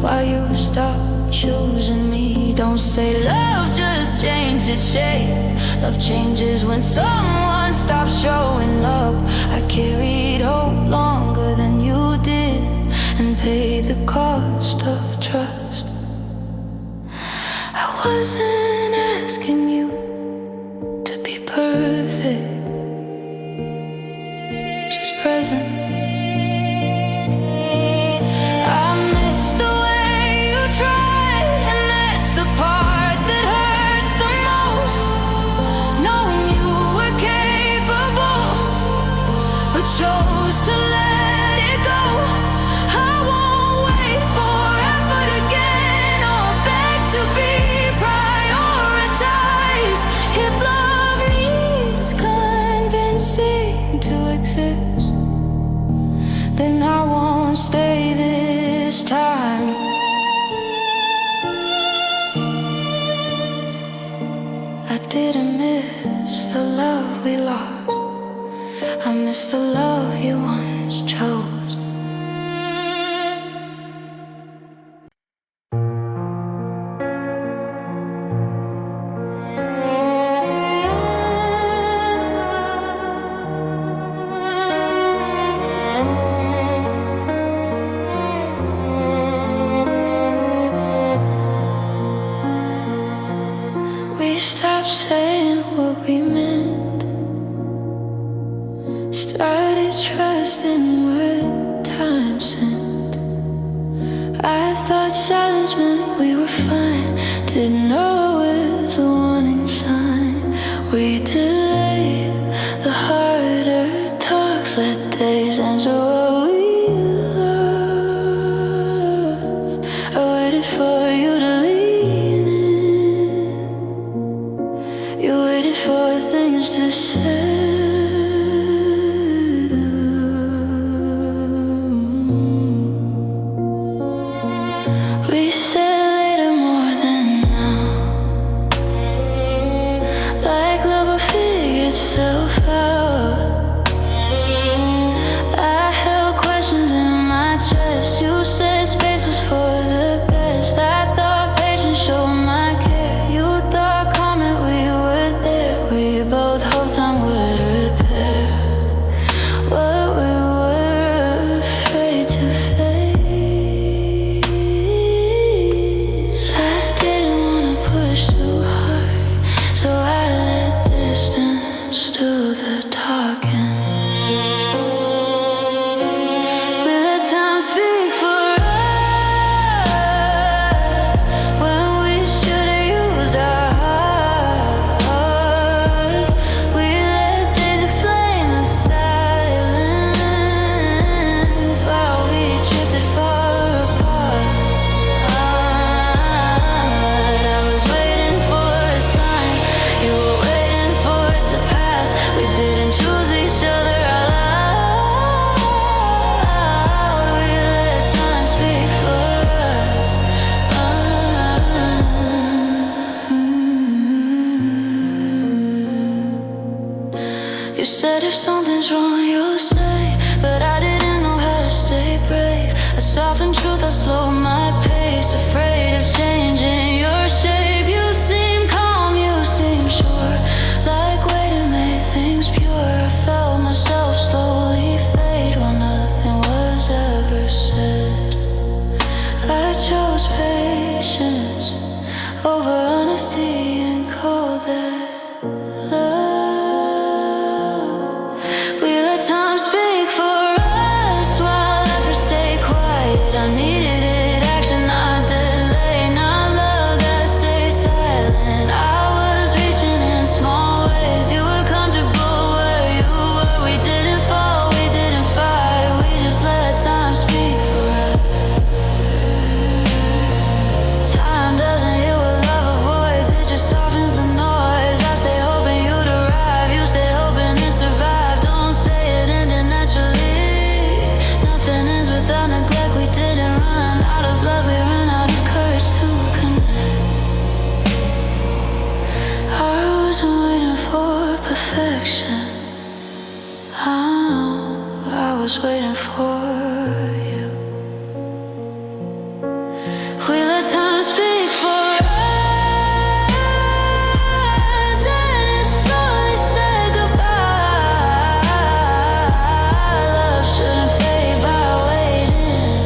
while you stopped choosing me. Don't say love just changed its shape. Love changes when someone stops showing up. I carried hope longer than you did and paid the cost of trust. I wasn't asking you to be perfect, just present. I miss the way you tried, and that's the part that hurts the most. Knowing you were capable, but chose to let it go. I won't wait for effort again or beg to be prioritized. If love needs convincing to exist, then I won't stay this time. I didn't miss the love we lost, I miss the love you once chose. We stopped saying what we meant, started trusting what time sent. I thought silence meant we were fine, didn't know it was a warning sign. We delayed the harder talks, let days answer what we lost. I waited for you to lean in, you waited for things to settle. We said later more than now, like love or fear. You said if something's wrong, you'll say, but I didn't know how to stay brave. A softened truth, I slowed my pace, afraid of changing your shape. You seem calm, you seem sure, like way to make things pure. I felt myself slowly fade while nothing was ever said. I chose patience over honesty and called that love. We let time speak for us while efforts stay quiet. I needed it, action, not delay, not love that stays silent. I was reaching in small ways. You were comfortable where you were. We didn't fall, we didn't fight. We just let time speak for us. Time doesn't heal what love avoids, it just softens the noise. I stay hoping you'd arrive, you stayed hoping it survived. Don't say it ended naturally. Nothing ends without neglect. We didn't run out of love, we ran out of courage to connect. I wasn't waiting for perfection. I was waiting for you. We let time speak for us, and it slowly said goodbye. Love shouldn't fade by waiting,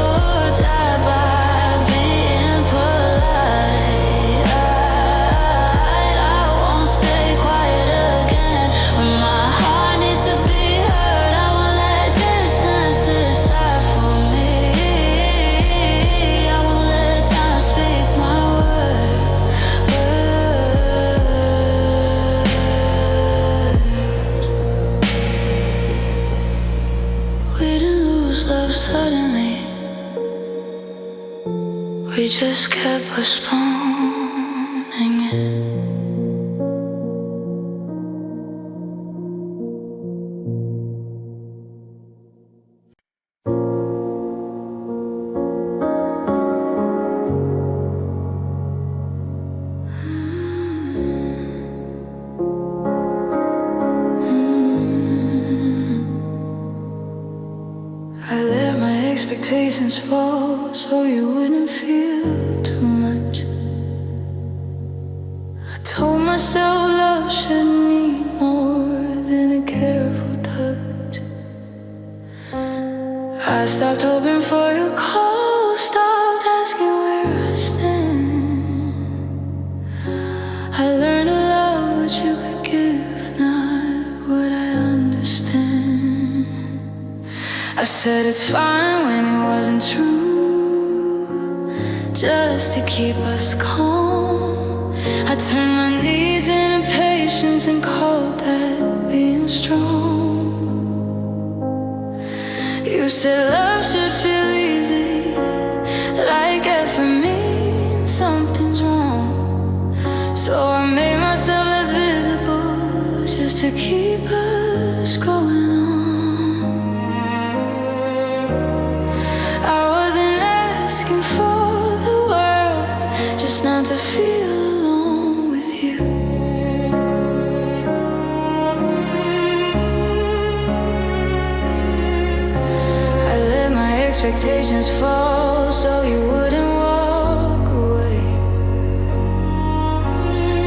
or die by being polite. I won't stay quiet again when my heart needs to be heard. I won't let distance decide for me. I won't let time speak my word. We didn't lose love suddenly, we just kept postponing it. I let my expectations fall so you wouldn't feel too much. I told myself love should need more than a careful touch. I stopped hoping for your call, stopped asking where I stand. I learned to love what you could give, not what I understand. I said it's fine when it wasn't true, just to keep us calm. I turned my needs into patience and called that being strong. You said love should feel easy, like effort means something's wrong. So I made myself less visible just to keep us going on. I wasn't asking for the world, just not to feel alone with you. I let my expectations fall so you wouldn't walk away.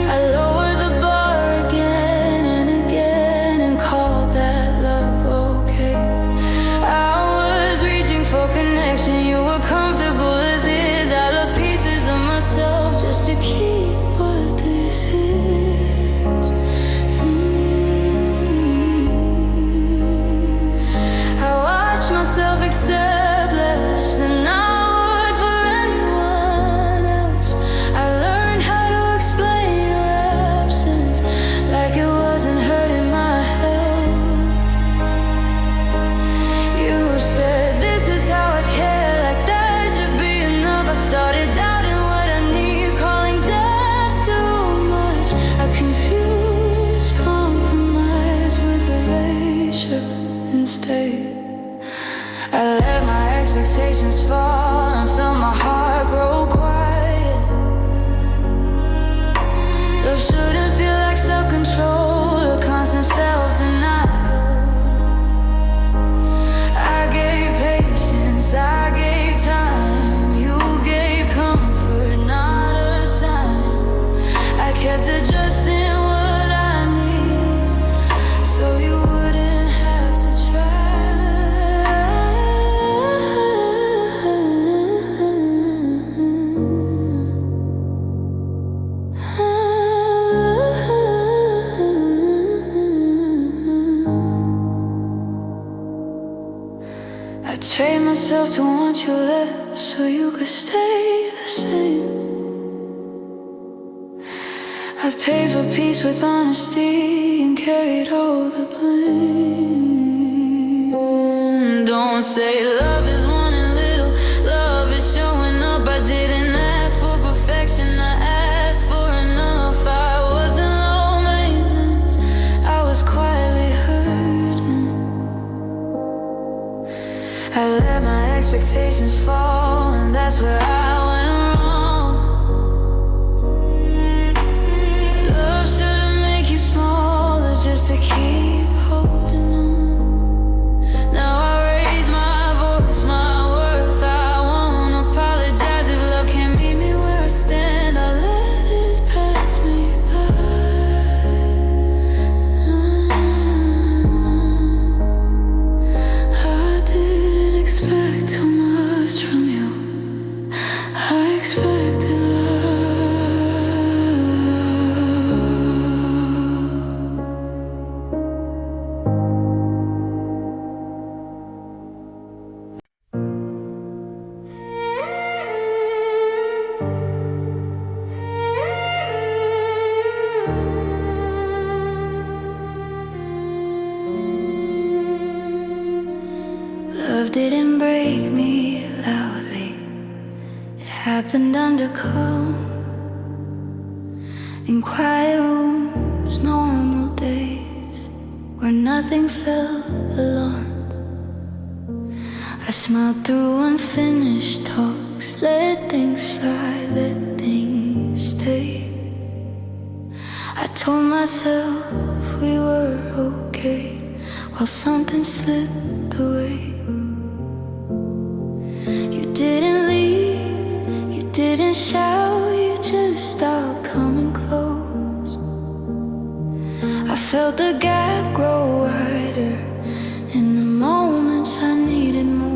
I lowered the bar again and again and called that love okay. I was reaching for connection, you were comfortable as is. I lost pieces of myself just to keep what this is. I watched myself accept less than I would for anyone else. I learned how to explain your absence like it wasn't hurting my health. You said this is how I care, like that should be enough. I started doubting what I need, calling depth too much. I confused compromise with erasure instead. I let my expectations fall and felt my heart grow quiet. Love shouldn't feel like self-control or constant trade myself to want you less so you could stay the same. I paid for peace with honesty and carried all the blame. Don't say love is wanting little, love is showing up. I didn't ask for perfection, I asked for enough. I wasn't low maintenance, I was quietly hurting. I let my expectations fall, and that's where I went wrong. Love shouldn't make you smaller just to keep holding on. Now I raise my voice, my worth. I won't apologize if love can't meet me where I stand. I let it pass me by. I didn't expect too much from you. I expected love. Love didn't break me loudly. It happened under calm, in quiet rooms, normal days, where nothing felt alarmed. I smiled through unfinished talks, let things slide, let things stay. I told myself we were okay, while something slipped away. You didn't leave, you didn't shout, you just stopped coming close. I felt the gap grow wider in the moments I needed most.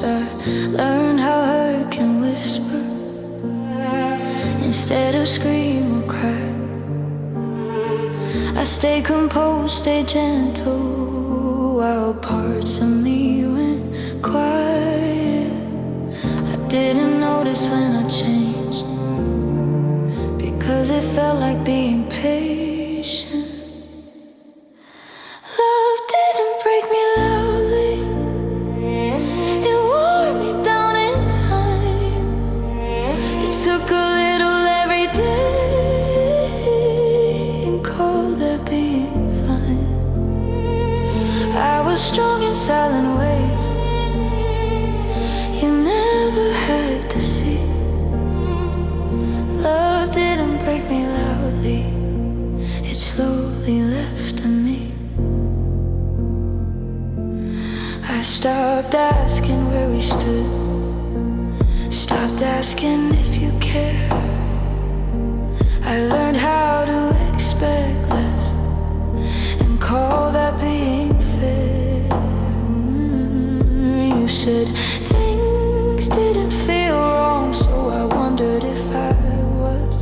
I learned how hurt can whisper instead of scream or cry. I stay composed, stay gentle, while parts of me went quiet. I didn't notice when I changed, because it felt like being patient. Love didn't break me loudly, it wore me down in time. It took a little every day and called that being fine. I was strong in silent ways you never had to see. Love didn't break me loudly, it slowly left in me. I stopped asking where we stood, stopped asking if you care. I learned how to expect less and call that being fair. You said things didn't feel wrong, so I wondered if I was.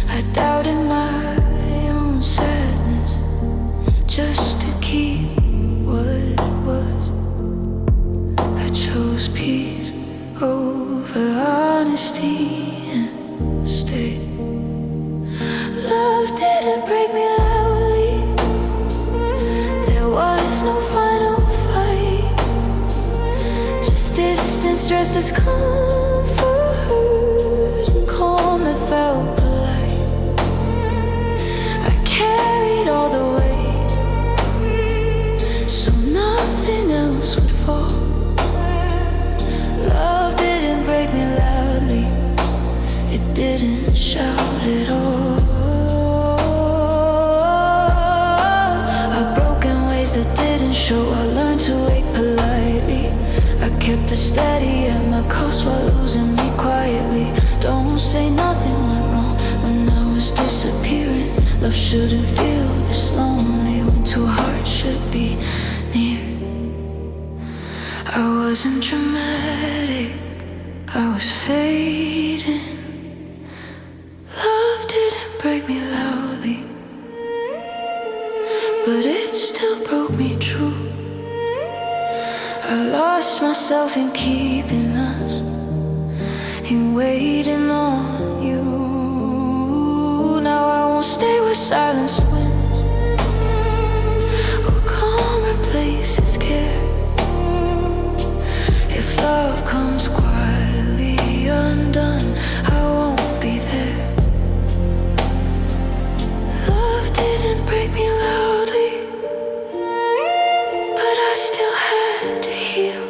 I doubted my own sadness just to keep what was. I chose peace over honesty and stayed. Love didn't break me loudly, there was no final fight, just distance dressed as comfort and calm that felt polite. I carried all the weight so nothing else would fall. Love didn't break me loudly, it didn't shout at all. That didn't show, I learned to wait politely. I kept it steady at my cost while losing me quietly. Don't say nothing went wrong when I was disappearing. Love shouldn't feel this lonely when two hearts should be near. I wasn't dramatic, I was fading. Love didn't break me loudly, but it still broke me true. I lost myself in keeping us, in waiting on you. Now I won't stay where silence wins, or calm replaces care. If love comes quietly undone, I won't be there. Love didn't break me loudly, but I still had to heal.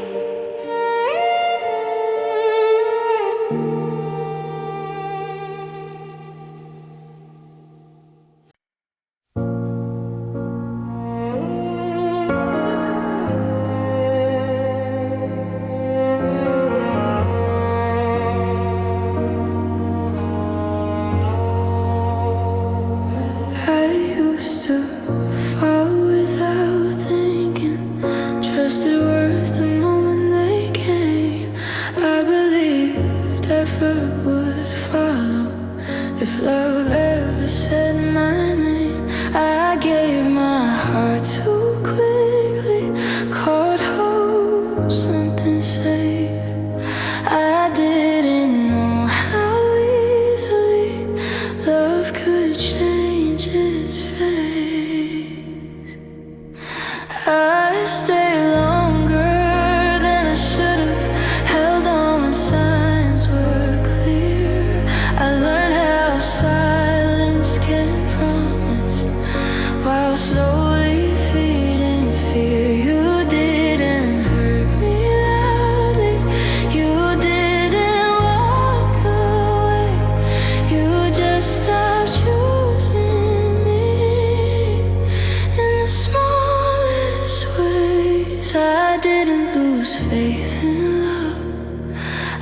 I used to fall without thinking, trusted words the moment they came. I believed effort would follow if love ever said my name. I gave my heart too quickly, caught hope, something safe. I didn't know how easily love could change its face. I stayed longer than I should have, held on when signs were clear. I learned how silence can promise while slowly feeding fear. You didn't hurt me loudly, you didn't walk away, you just stopped choosing me in the smallest ways. I didn't lose faith in love,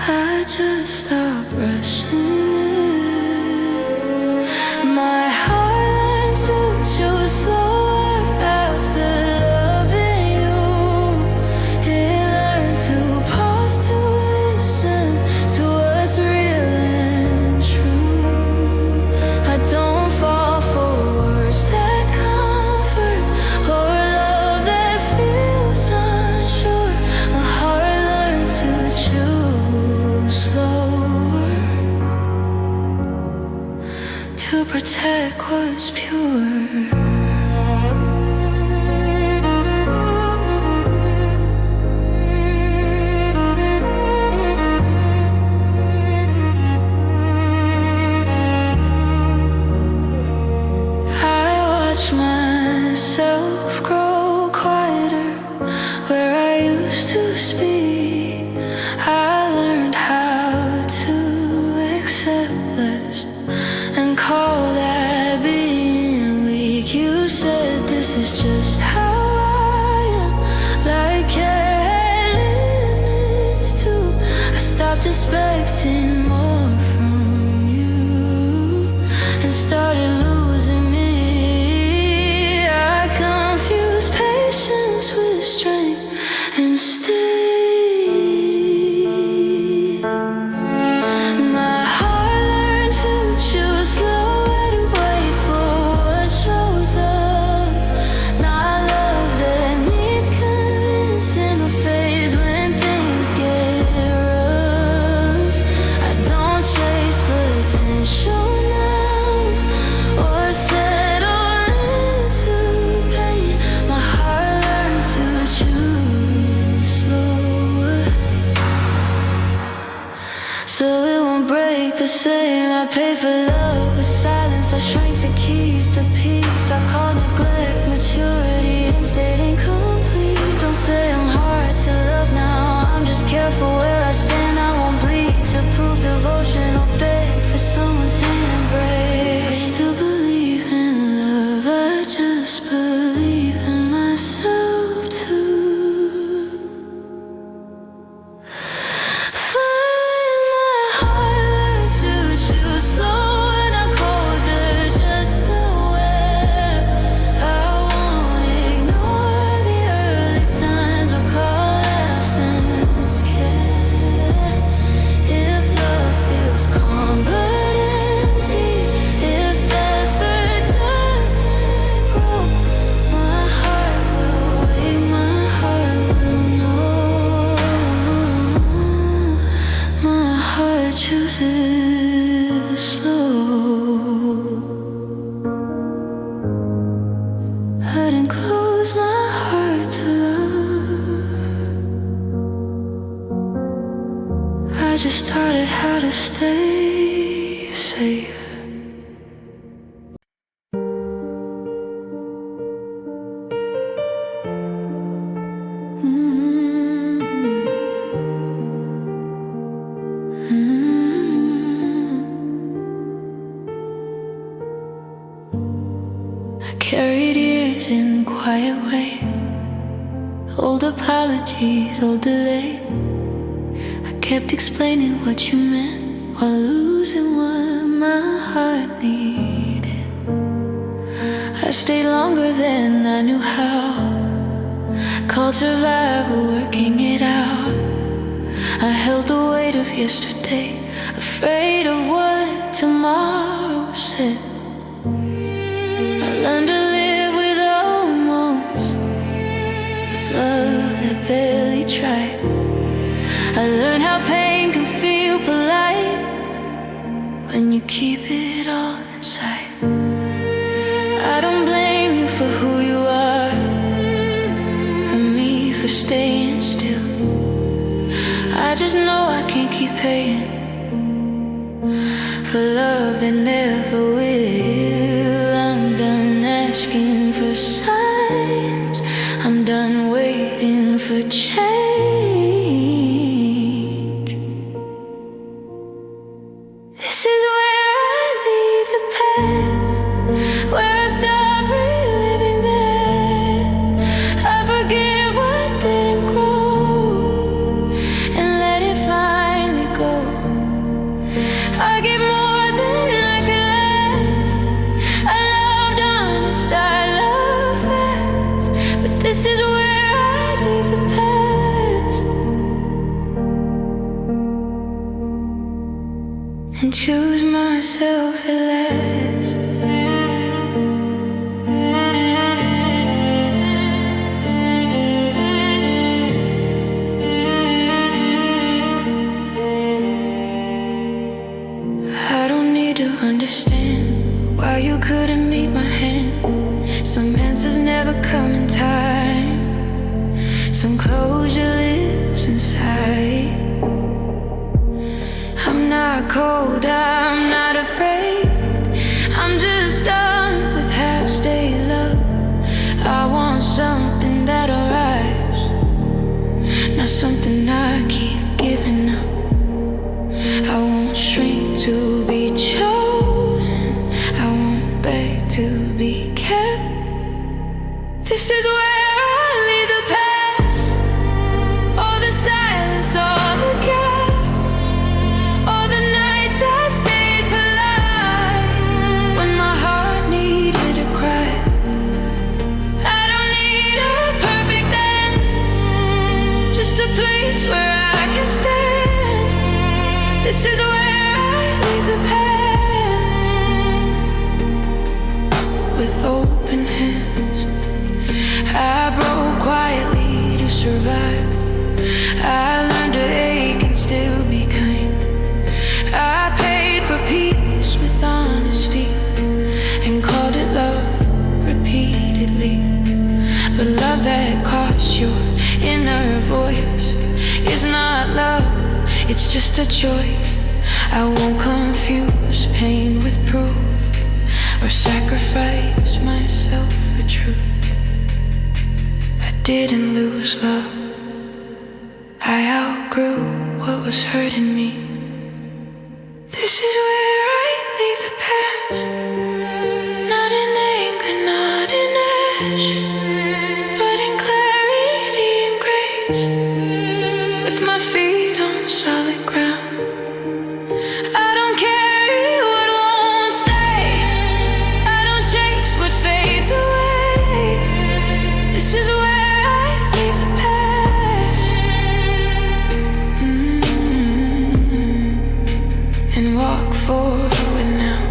I just stopped rushing in. My heart learned to choose slower after loving you. It learned to pause, to listen to what's real and true. I don't fall for words that comfort or love that feels unsure. My heart learned to choose slower, to protect what's pure. I watch myself grow quieter where I used to speak. I learned how to accept less and call that being weak. You said this is just how I am, like care had limits too. I stopped expecting more from you and started losing me. I confused patience with strength instead. My heart learned to choose slower, to wait for what shows up, not love that needs convincing or fades when things get rough. I don't chase potential now or settle into pain. My heart learned to choose slower, so it won't break the same. I pay for love with silence, I shrank to keep the peace. I call neglect maturity and stayed incomplete. Don't say I'm hard to love now, I'm just careful where I stand. I won't bleed to prove devotion or beg for someone's handbrake. I still believe in love, I just believe in myself too. Finally, my heart learned to choose slower, not colder, just aware. I wanted taught it how to stay safe. I carried years in quiet ways, old apologies, old delay. I kept explaining what you meant while losing what my heart needed. I stayed longer than I knew how, called survival, working it out. I held the weight of yesterday, afraid of what tomorrow said. I learned to live with almost, with love that barely tried. I learned how pain can feel polite when you keep it all inside. I don't blame you for who you are, or me for staying still. I just know I can't keep paying for love that never will. I'm done asking for signs, I'm done waiting for change. This is where I leave the past, where I stop reliving there. I forgive what didn't grow and let it finally go. I give more than I could last. I loved honest, I love fast, but this is where I leave the past and choose myself at last. I don't need to understand why you couldn't meet my hand. Some answers never come in time, some closure lives inside. I'm not cold, I'm not afraid, I'm just done with half-stay love. I want something that arrives, not something I keep giving up. I won't shrink to be chosen, I won't beg to be kept. This is where I leave the past, all the silence, all the gaps, all the nights I stayed polite when my heart needed a cry. I don't need a perfect end, just a place where I can stand. This is where I leave the past, with open hands. I broke quietly to survive. I learned to ache and still be kind. I paid for peace with honesty and called it love repeatedly. But love that costs your inner voice is not love, it's just a choice. I won't confuse pain with proof or sacrifice myself for truth. I didn't lose love, I outgrew what was hurting me. This is where I leave the past, not in anger, not in ash, but in clarity and grace, with my feet on solid ground. I don't carry what won't stay, I don't chase what fades away. This is where I leave the past, and walk forward now.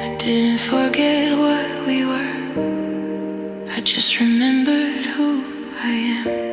I didn't forget what we were, I just remembered who I am.